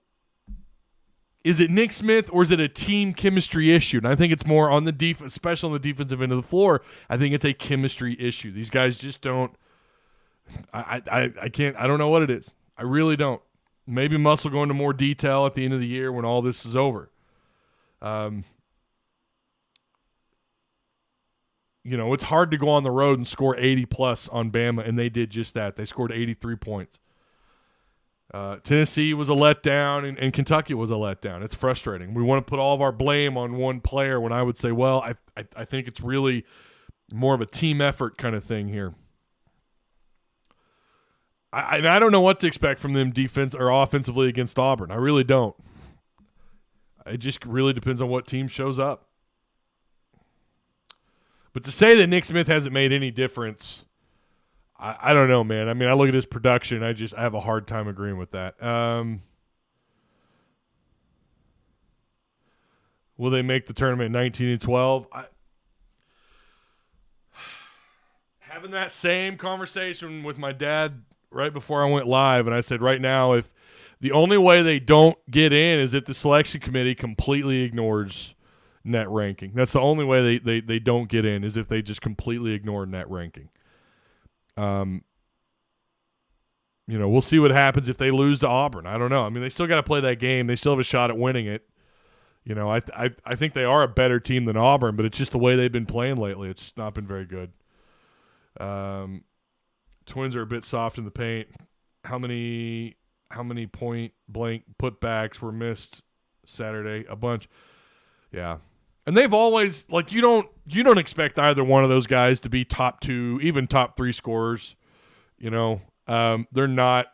is it Nick Smith or is it a team chemistry issue? And I think it's more on the defense, especially on the defensive end of the floor. I think it's a chemistry issue. These guys just don't. I can't. I don't know what it is. I really don't. Maybe Muss will go into more detail at the end of the year when all this is over. It's hard to go on the road and score 80-plus on Bama, and they did just that. They scored 83 points. Tennessee was a letdown, and Kentucky was a letdown. It's frustrating. We want to put all of our blame on one player when I would say, well, I think it's really more of a team effort kind of thing here. I don't know what to expect from them defense or offensively against Auburn. I really don't. It just really depends on what team shows up. But to say that Nick Smith hasn't made any difference, I don't know, man. I mean, I look at his production. I have a hard time agreeing with that. Will they make the tournament 19-12? Having that same conversation with my dad right before I went live, and I said right now, if the only way they don't get in is if the selection committee completely ignores net ranking. That's the only way they don't get in, is if they just completely ignore net ranking. We'll see what happens if they lose to Auburn. I don't know. I mean, they still got to play that game. They still have a shot at winning it. I think they are a better team than Auburn, but it's just the way they've been playing lately. It's just not been very good. Twins are a bit soft in the paint. How many point blank putbacks were missed Saturday? A bunch. Yeah. And they've always, like, you don't expect either one of those guys to be top 2, even top 3 scorers. They're not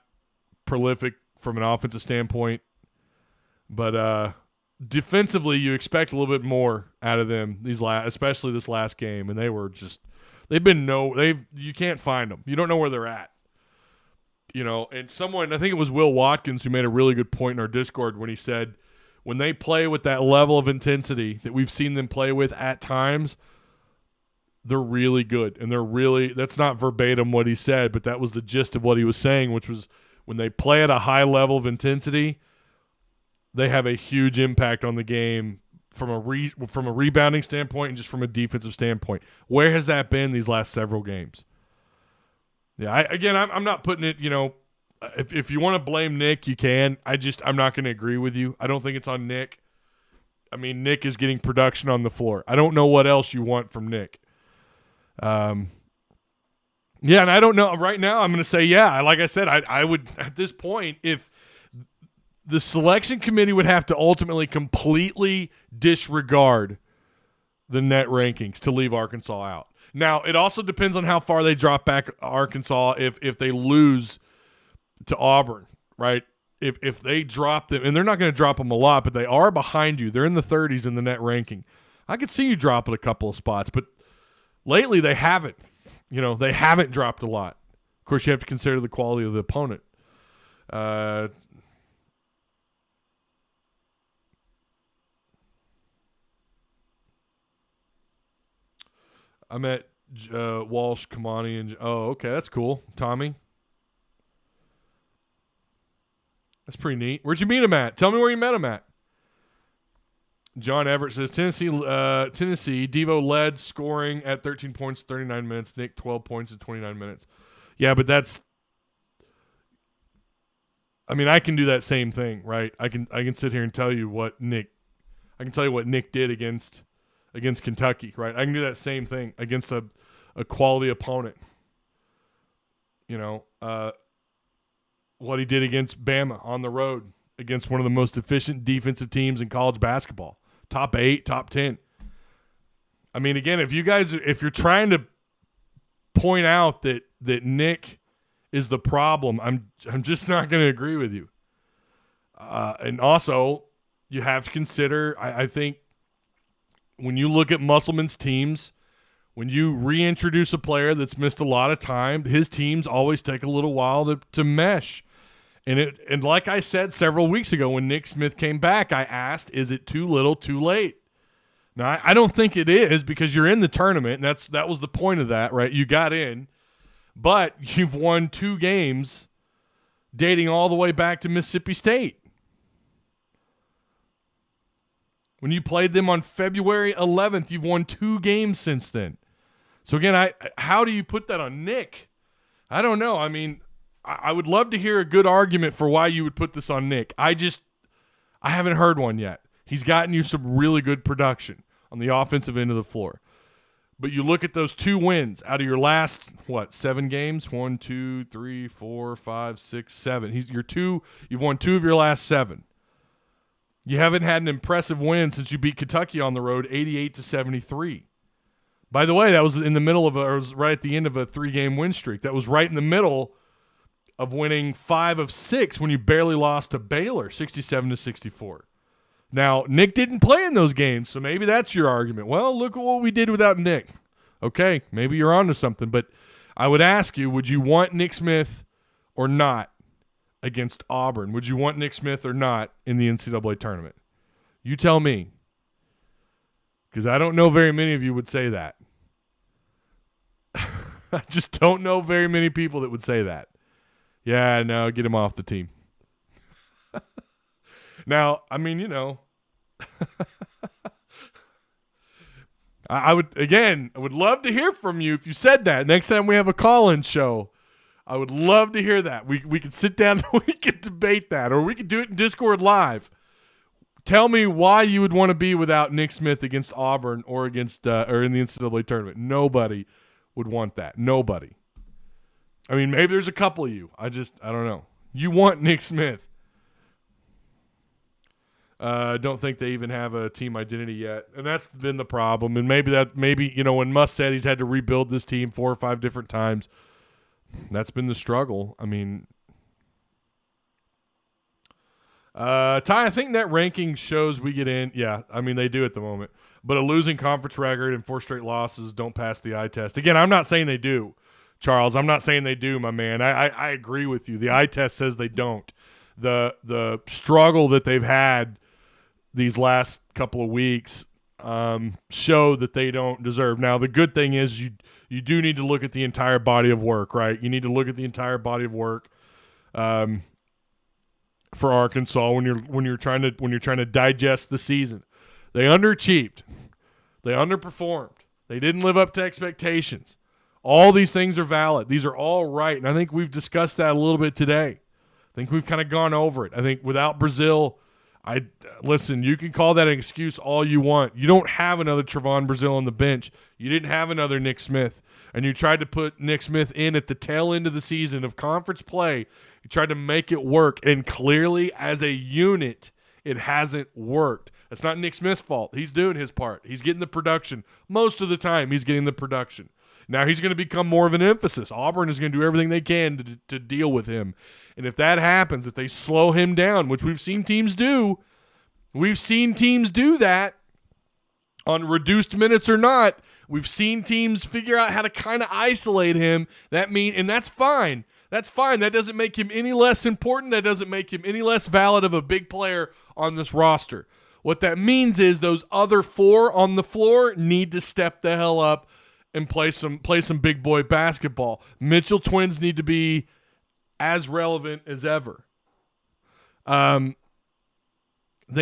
prolific from an offensive standpoint, but defensively, you expect a little bit more out of them especially this last game, and you can't find them. You don't know where they're at. And someone, I think it was Will Watkins, who made a really good point in our Discord when he said, when they play with that level of intensity that we've seen them play with at times, they're really good. And that's not verbatim what he said, but that was the gist of what he was saying, which was when they play at a high level of intensity, they have a huge impact on the game from a rebounding standpoint and just from a defensive standpoint. Where has that been these last several games? Yeah, I'm not putting it, if you want to blame Nick, you can. I'm not going to agree with you. I don't think it's on Nick. I mean, Nick is getting production on the floor. I don't know what else you want from Nick. And I don't know. Right now, I'm going to say, yeah, like I said, I would, at this point, if the selection committee would have to ultimately completely disregard the net rankings to leave Arkansas out. Now, it also depends on how far they drop back Arkansas if they lose to Auburn, right? If they drop them, and they're not going to drop them a lot, but they are behind you. They're in the 30s in the net ranking. I could see you dropping a couple of spots, but lately they haven't. They haven't dropped a lot. Of course, you have to consider the quality of the opponent. I met Walsh, Kamani, and okay, that's cool. Tommy. That's pretty neat. Where'd you meet him at? Tell me where you met him at. John Everett says, Tennessee, Devo led scoring at 13 points, 39 minutes. Nick, 12 points in 29 minutes. Yeah, but I can do that same thing, right? I can sit here and tell you what Nick did against Kentucky, right? I can do that same thing against a quality opponent. What he did against Bama on the road against one of the most efficient defensive teams in college basketball. Top 8, top 10. I mean, again, if you're trying to point out that Nick is the problem, I'm just not going to agree with you. And also, you have to consider, I think, when you look at Musselman's teams, when you reintroduce a player that's missed a lot of time, his teams always take a little while to mesh. And like I said several weeks ago when Nick Smith came back, I asked, is it too little, too late? Now, I don't think it is, because you're in the tournament, and that was the point of that, right? You got in, but you've won 2 games dating all the way back to Mississippi State. When you played them on February 11th, you've won 2 games since then. So again, how do you put that on Nick? I don't know. I mean, I would love to hear a good argument for why you would put this on Nick. I haven't heard one yet. He's gotten you some really good production on the offensive end of the floor. But you look at those 2 wins out of your last, 7 games? 1, 2, 3, 4, 5, 6, 7. You've won 2 of your last 7. You haven't had an impressive win since you beat Kentucky on the road 88-73. By the way, that was in the middle of was right at the end of a 3-game win streak. That was right in the middle of winning 5 of 6 when you barely lost to Baylor 67-64. Now, Nick didn't play in those games, so maybe that's your argument. Well, look at what we did without Nick. Okay, maybe you're onto something, but I would ask you, would you want Nick Smith or not against Auburn? Would you want Nick Smith or not in the NCAA tournament? You tell me, because I don't know very many of you would say that. I just don't know very many people that would say that. Yeah, no, get him off the team. Now, I mean, I would love to hear from you if you said that. Next time we have a call-in show, I would love to hear that. We could sit down and we could debate that, or we could do it in Discord live. Tell me why you would want to be without Nick Smith against Auburn or against or in the NCAA tournament. Nobody would want that. Nobody. I mean, maybe there's a couple of you. I don't know. You want Nick Smith. I don't think they even have a team identity yet, and that's been the problem. And maybe when Muss said he's had to rebuild this team 4 or 5 different times, that's been the struggle. I mean, Ty, I think that ranking shows we get in. Yeah, I mean, they do at the moment. But a losing conference record and 4 straight losses don't pass the eye test. Again, I'm not saying they do, Charles. I'm not saying they do, my man. I agree with you. The eye test says they don't. The struggle that they've had these last couple of weeks show that they don't deserve. Now, the good thing is you do need to look at the entire body of work, right? You need to look at the entire body of work for Arkansas when you're trying to digest the season. They underachieved. They underperformed. They didn't live up to expectations. All these things are valid. These are all right, and I think we've discussed that a little bit today. I think we've kind of gone over it. I think without Brazile, listen, you can call that an excuse all you want. You don't have another Trevon Brazile on the bench. You didn't have another Nick Smith, and you tried to put Nick Smith in at the tail end of the season of conference play. You tried to make it work, and clearly as a unit, it hasn't worked. It's not Nick Smith's fault. He's doing his part. He's getting the production. Most of the time, he's getting the production. Now he's going to become more of an emphasis. Auburn is going to do everything they can to deal with him. And if that happens, if they slow him down, which we've seen teams do that on reduced minutes or not. We've seen teams figure out how to kind of isolate him. And that's fine. That's fine. That doesn't make him any less important. That doesn't make him any less valid of a big player on this roster. What that means is those other 4 on the floor need to step the hell up and play some big boy basketball. Mitchell twins need to be as relevant as ever. They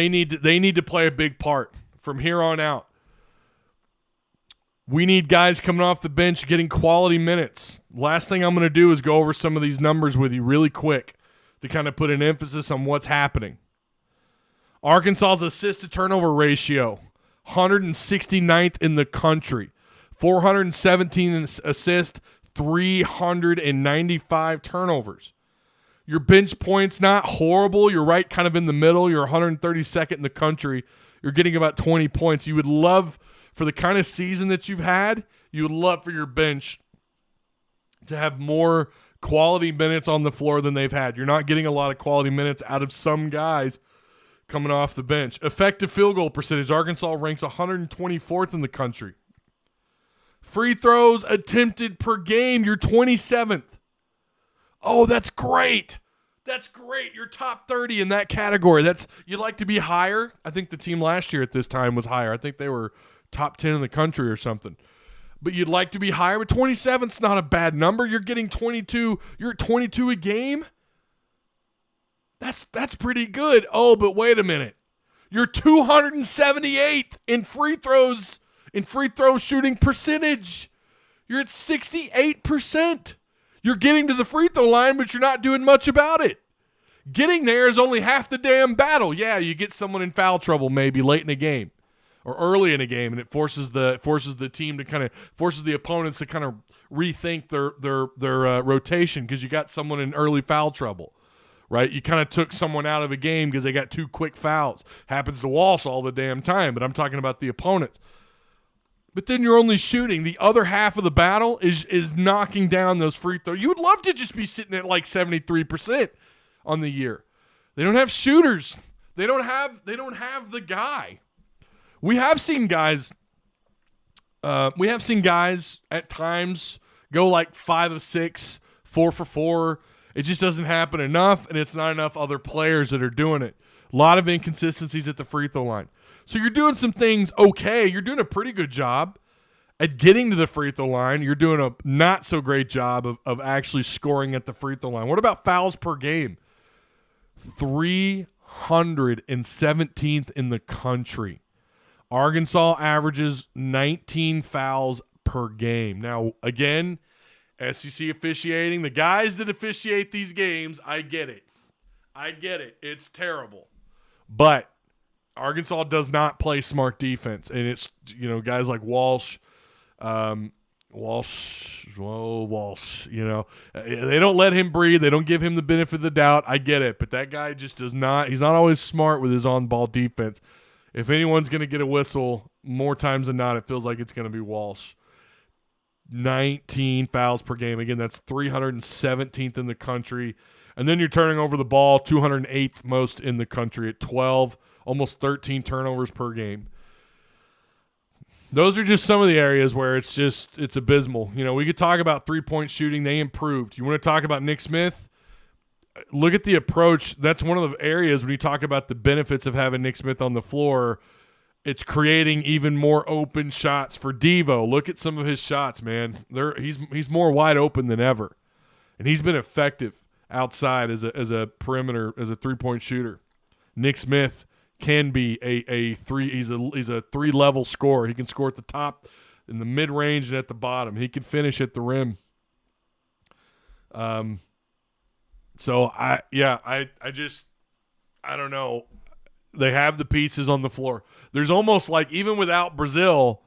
need to play a big part from here on out. We need guys coming off the bench getting quality minutes. Last thing I'm going to do is go over some of these numbers with you really quick to kind of put an emphasis on what's happening. Arkansas's assist-to-turnover ratio, 169th in the country. 417 assists, 395 turnovers. Your bench points not horrible. You're right kind of in the middle. You're 132nd in the country. You're getting about 20 points. You would love, for the kind of season that you've had, you would love for your bench to have more quality minutes on the floor than they've had. You're not getting a lot of quality minutes out of some guys coming off the bench. Effective field goal percentage. Arkansas ranks 124th in the country. Free throws attempted per game, you're 27th. Oh, that's great. That's great. You're top 30 in that category. You'd like to be higher. I think the team last year at this time was higher. I think they were top 10 in the country or something. But you'd like to be higher. But 27th's not a bad number. You're getting 22. You're at 22 a game. That's pretty good. Oh, but wait a minute. You're 278th in free throws, in free throw shooting percentage. You're at 68%. You're getting to the free throw line, but you're not doing much about it. Getting there is only half the damn battle. Yeah, you get someone in foul trouble maybe late in a game or early in a game, and it forces the team to kind of forces the opponents to kind of rethink their rotation because you got someone in early foul trouble. Right, you kind of took someone out of a game because they got 2 quick fouls. Happens to Walsh all the damn time, but I'm talking about the opponents. But then you're only shooting. The other half of the battle is knocking down those free throws. You would love to just be sitting at like 73% on the year. They don't have shooters. They don't have the guy. We have seen guys. We have seen guys at times go like 5 of 6, 4 for 4. It just doesn't happen enough, and it's not enough other players that are doing it. A lot of inconsistencies at the free throw line. So you're doing some things okay. You're doing a pretty good job at getting to the free throw line. You're doing a not so great job of actually scoring at the free throw line. What about fouls per game? 317th in the country. Arkansas averages 19 fouls per game. Now, again, SEC officiating, the guys that officiate these games, I get it. It's terrible. But Arkansas does not play smart defense. And it's, guys like Walsh, they don't let him breathe. They don't give him the benefit of the doubt. I get it. But that guy just does not, he's not always smart with his on-ball defense. If anyone's going to get a whistle, more times than not, it feels like it's going to be Walsh. 19 fouls per game. Again, that's 317th in the country. And then you're turning over the ball 208th most in the country at 12, almost 13 turnovers per game. Those are just some of the areas where it's abysmal. We could talk about three-point shooting. They improved. You want to talk about Nick Smith? Look at the approach. That's one of the areas when you talk about the benefits of having Nick Smith on the floor. It's creating even more open shots for Devo. Look at some of his shots, man. He's more wide open than ever, and he's been effective outside as a perimeter, as a three-point shooter. Nick Smith can be a three. He's a 3-level scorer. He can score at the top, in the mid-range, and at the bottom. He can finish at the rim. So I don't know. They have the pieces on the floor. There's almost like, even without Brazil,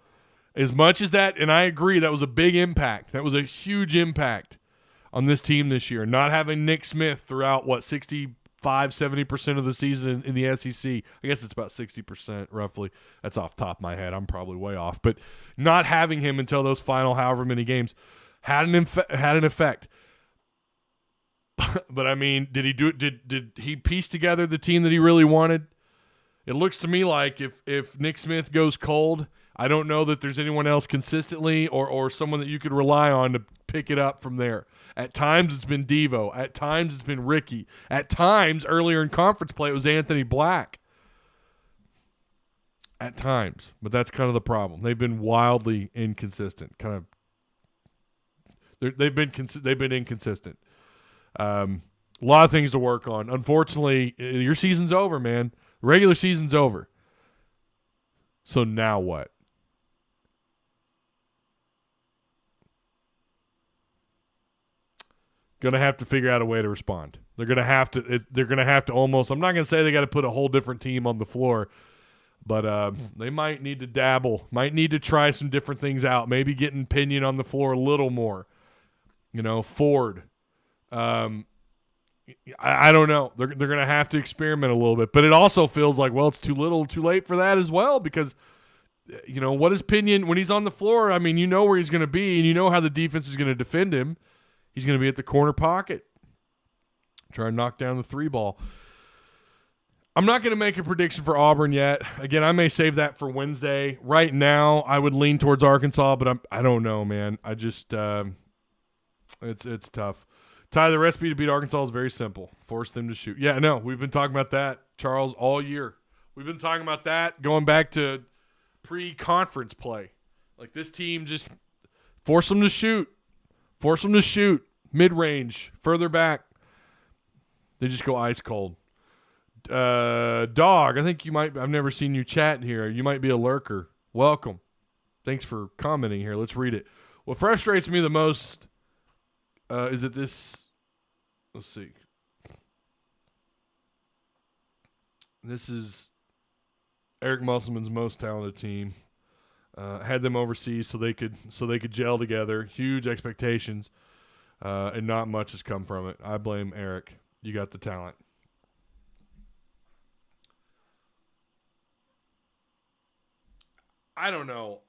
as much as that, and I agree, that was a big impact. That was a huge impact on this team this year. Not having Nick Smith throughout, 65-70% of the season in the SEC. I guess it's about 60% roughly. That's off the top of my head. I'm probably way off. But not having him until those final however many games had an effect. But I mean, did he do it? Did he piece together the team that he really wanted? It looks to me like if Nick Smith goes cold, I don't know that there's anyone else consistently or someone that you could rely on to pick it up from there. At times it's been Devo. At times it's been Ricky. At times, earlier in conference play, it was Anthony Black. At times. But that's kind of the problem. They've been wildly inconsistent. They've been inconsistent. A lot of things to work on. Unfortunately, your season's over, man. Regular season's over. So now what? Going to have to figure out a way to respond. They're going to have to almost, I'm not going to say they got to put a whole different team on the floor, but they might need to dabble, might need to try some different things out, maybe getting Pinion on the floor a little more. Ford. I don't know. They're going to have to experiment a little bit. But it also feels like, it's too little, too late for that as well, because, what is Pinion when he's on the floor? I mean, where he's going to be, and how the defense is going to defend him. He's going to be at the corner pocket, try to knock down the 3 ball. I'm not going to make a prediction for Auburn yet. Again, I may save that for Wednesday. Right now, I would lean towards Arkansas, but I don't know, man. I just it's tough. Ty, the recipe to beat Arkansas is very simple. Force them to shoot. Yeah, no, we've been talking about that, Charles, all year. We've been talking about that going back to pre-conference play. Like, this team, just force them to shoot. Force them to shoot. Mid-range, further back. They just go ice cold. Dog, I think I've never seen you chat here. You might be a lurker. Welcome. Thanks for commenting here. Let's read it. What frustrates me the most is that this, let's see. This is Eric Musselman's most talented team. Had them overseas so they could gel together. Huge expectations, and not much has come from it. I blame Eric. You got the talent. I don't know.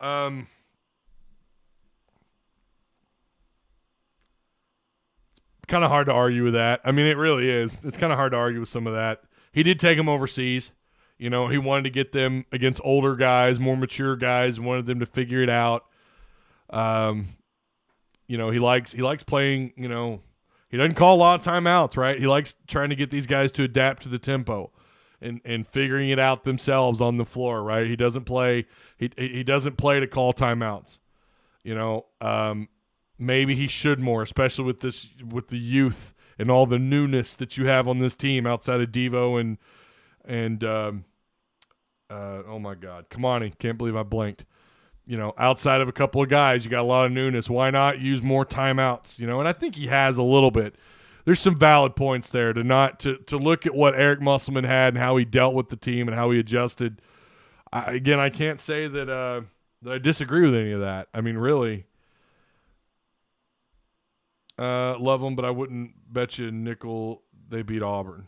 It's kind of hard to argue with that. I mean, it really is. It's kind of hard to argue with some of that. He did take them overseas. You know, he wanted to get them against older guys, more mature guys, wanted them to figure it out. You know, he likes playing, you know, he doesn't call a lot of timeouts, right? He likes trying to get these guys to adapt to the tempo and figuring it out themselves on the floor, right? He doesn't play he doesn't play to call timeouts. You know, maybe he should more, especially with the youth and all the newness that you have on this team outside of Devo and oh my God, Kamani, can't believe I blanked. You know, outside of a couple of guys, you got a lot of newness. Why not use more timeouts? You know, and I think he has a little bit. There's some valid points there to look at what Eric Musselman had and how he dealt with the team and how he adjusted. I can't say that I disagree with any of that. I mean, really, love them, but I wouldn't bet you a nickel they beat Auburn.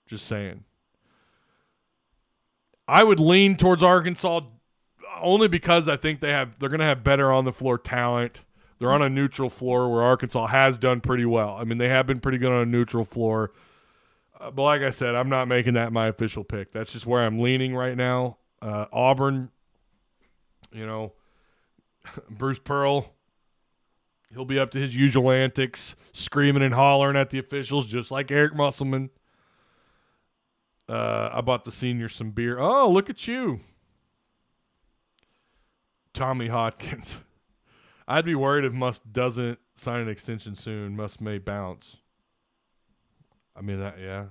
Just saying. I would lean towards Arkansas only because I think they're going to have better on the floor talent. They're on a neutral floor where Arkansas has done pretty well. I mean, they have been pretty good on a neutral floor. But like I said, I'm not making that my official pick. That's just where I'm leaning right now. Auburn, you know, Bruce Pearl, he'll be up to his usual antics, screaming and hollering at the officials just like Eric Musselman. I bought the senior some beer. Oh, look at you. Tommy Hodkins. I'd be worried if Must doesn't sign an extension soon. Must may bounce. I mean, yeah.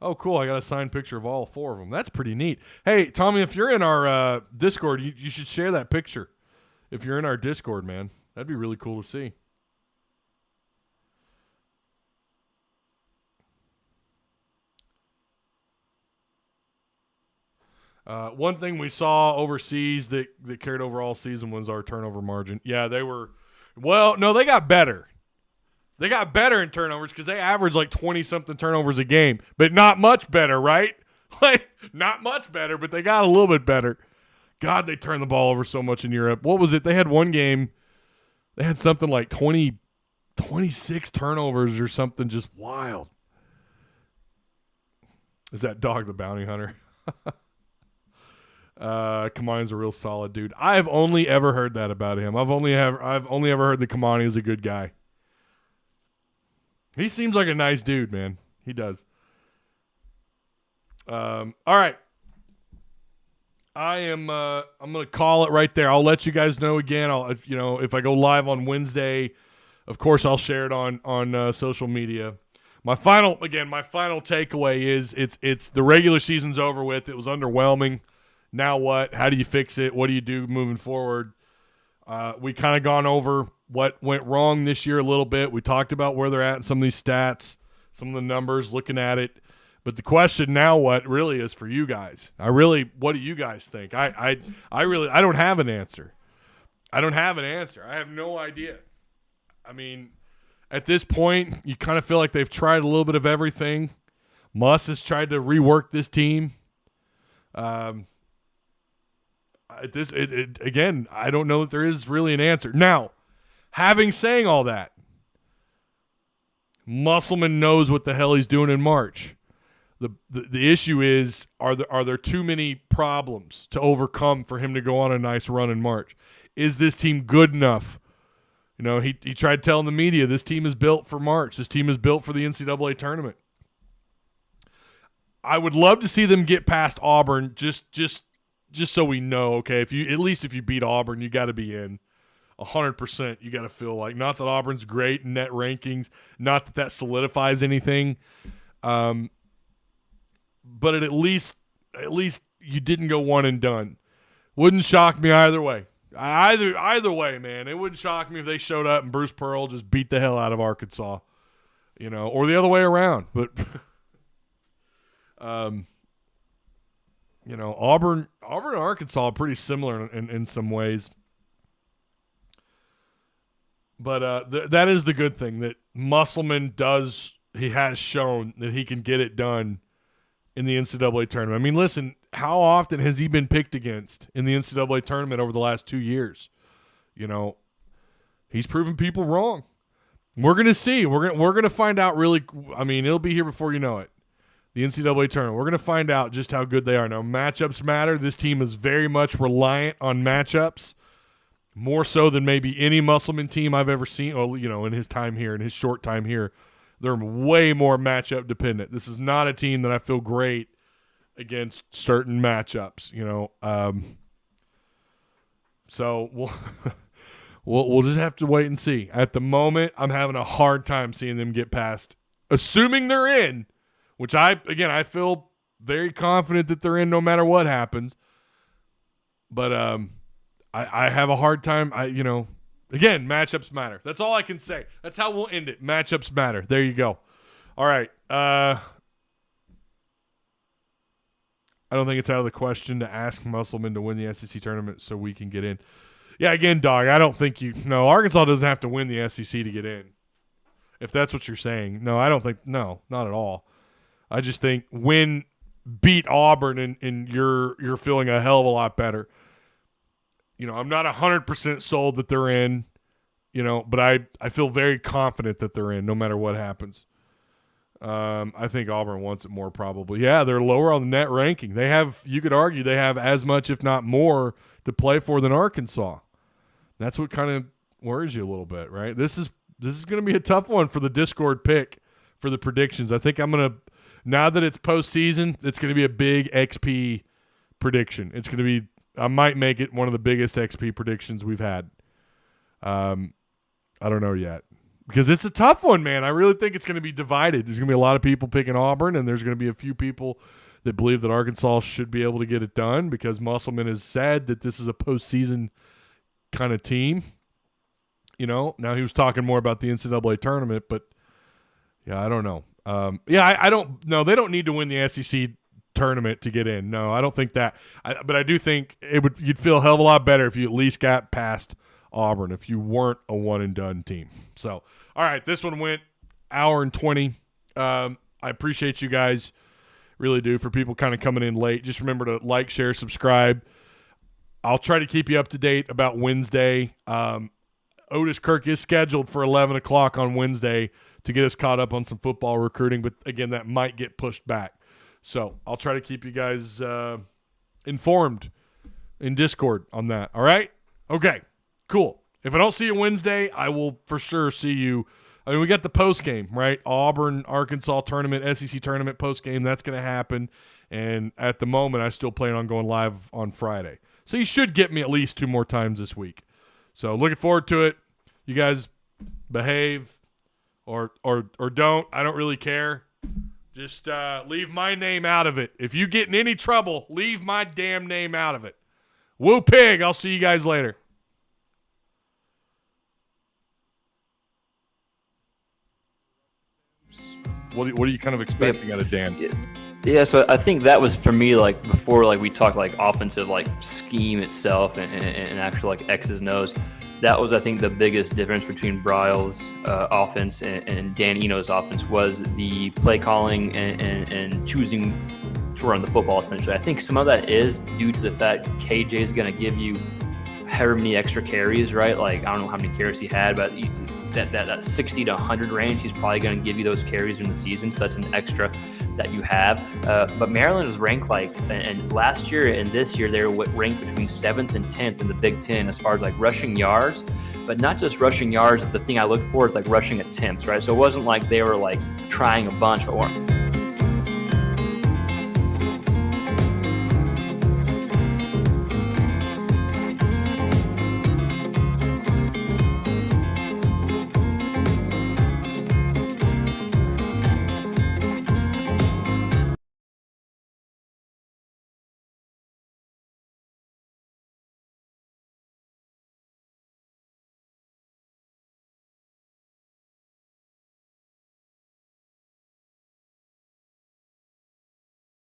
Oh, cool. I got a signed picture of all four of them. That's pretty neat. Hey, Tommy, if you're in our Discord, you should share that picture. If you're in our Discord, man. That'd be really cool to see. One thing we saw overseas that carried over all season was our turnover margin. Yeah, they got better. They got better in turnovers because they averaged like 20-something turnovers a game, but not much better, right? Like, not much better, but they got a little bit better. God, they turned the ball over so much in Europe. What was it? They had one game, they had something like 26 turnovers or something just wild. Is that Dog the Bounty Hunter? Kamani's a real solid dude. I've only ever heard that about him. I've only ever heard that Kamani is a good guy. He seems like a nice dude, man. He does. All right. I'm gonna call it right there. I'll let you guys know again. If I go live on Wednesday, of course I'll share it on social media. My final takeaway is it's the regular season's over with. It was underwhelming. Now what? How do you fix it? What do you do moving forward? We kind of gone over what went wrong this year a little bit. We talked about where they're at in some of these stats, some of the numbers, looking at it. But the question now, what really is for you guys? What do you guys think? I don't have an answer. I have no idea. I mean, at this point, you kind of feel like they've tried a little bit of everything. Muss has tried to rework this team. Again, I don't know that there is really an answer. Now, having saying all that, Musselman knows what the hell he's doing in March. The issue is, are there too many problems to overcome for him to go on a nice run in March? Is this team good enough? You know, he tried telling the media this team is built for March. This team is built for the NCAA tournament. I would love to see them get past Auburn just so we know, okay, if you beat Auburn, you got to be in 100%. You got to feel like, not that Auburn's great in net rankings, not that solidifies anything. but at least you didn't go one and done. Wouldn't shock me either way. Either way, man. It wouldn't shock me if they showed up and Bruce Pearl just beat the hell out of Arkansas, or the other way around. But, Auburn and Arkansas are pretty similar in some ways. But that is the good thing, that Musselman he has shown that he can get it done in the NCAA tournament. I mean, listen, how often has he been picked against in the NCAA tournament over the last 2 years? He's proven people wrong. We're going to see. We're going to find out really. I mean, it'll be here before you know it. The NCAA tournament. We're going to find out just how good they are. Now, matchups matter. This team is very much reliant on matchups, more so than maybe any Musselman team I've ever seen. Well, in his time here, in his short time here, they're way more matchup dependent. This is not a team that I feel great against certain matchups. So we'll just have to wait and see. At the moment, I'm having a hard time seeing them get past, assuming they're in. Which I feel very confident that they're in no matter what happens. But I have a hard time. Again, matchups matter. That's all I can say. That's how we'll end it. Matchups matter. There you go. All right. I don't think it's out of the question to ask Musselman to win the SEC tournament so we can get in. Yeah, again, dog, I don't think Arkansas doesn't have to win the SEC to get in. If that's what you're saying. No, I don't think, no, not at all. I just think beat Auburn and you're feeling a hell of a lot better. I'm not 100% sold that they're in, but I feel very confident that they're in no matter what happens. I think Auburn wants it more probably. Yeah, they're lower on the net ranking. You could argue they have as much, if not more, to play for than Arkansas. That's what kind of worries you a little bit, right? This is going to be a tough one for the Discord pick for the predictions. I think I'm going to, now that it's postseason, it's going to be a big XP prediction. It's going to be, I might make it one of the biggest XP predictions we've had. I don't know yet. Because it's a tough one, man. I really think it's going to be divided. There's going to be a lot of people picking Auburn, and there's going to be a few people that believe that Arkansas should be able to get it done because Musselman has said that this is a postseason kind of team. Now he was talking more about the NCAA tournament, but yeah, I don't know. I don't know. They don't need to win the SEC tournament to get in. No, I don't think that. But I do think you'd feel a hell of a lot better if you at least got past Auburn, if you weren't a one-and-done team. So, all right, this one went hour and 20. I appreciate you guys, really do, for people kind of coming in late. Just remember to like, share, subscribe. I'll try to keep you up to date about Wednesday. Otis Kirk is scheduled for 11 o'clock on Wednesday to get us caught up on some football recruiting, but again, that might get pushed back. So I'll try to keep you guys informed in Discord on that. All right? Okay, cool. If I don't see you Wednesday, I will for sure see you. I mean, we got the post game, right? Auburn, Arkansas tournament, SEC tournament post game. That's going to happen. And at the moment, I still plan on going live on Friday. So you should get me at least 2 more times this week. So looking forward to it. You guys behave or don't. I don't really care. Just leave my name out of it. If you get in any trouble, leave my damn name out of it. Woo pig. I'll see you guys later. What are you kind of expecting out of Dan? Yeah, so I think that was for me, like before, like we talked like offensive like scheme itself and actual like X's and O's. That was, I think, the biggest difference between Briles' offense and Dan Eno's offense was the play calling and choosing to run the football, essentially. I think some of that is due to the fact KJ is going to give you however many extra carries, right? Like, I don't know how many carries he had, but that 60 to 100 range, he's probably going to give you those carries in the season, so that's an extra that you have. But Maryland was ranked and last year and this year, they were ranked between 7th and 10th in the Big Ten as far as like rushing yards, but not just rushing yards. The thing I look for is like rushing attempts, right? So it wasn't like they were like trying a bunch, but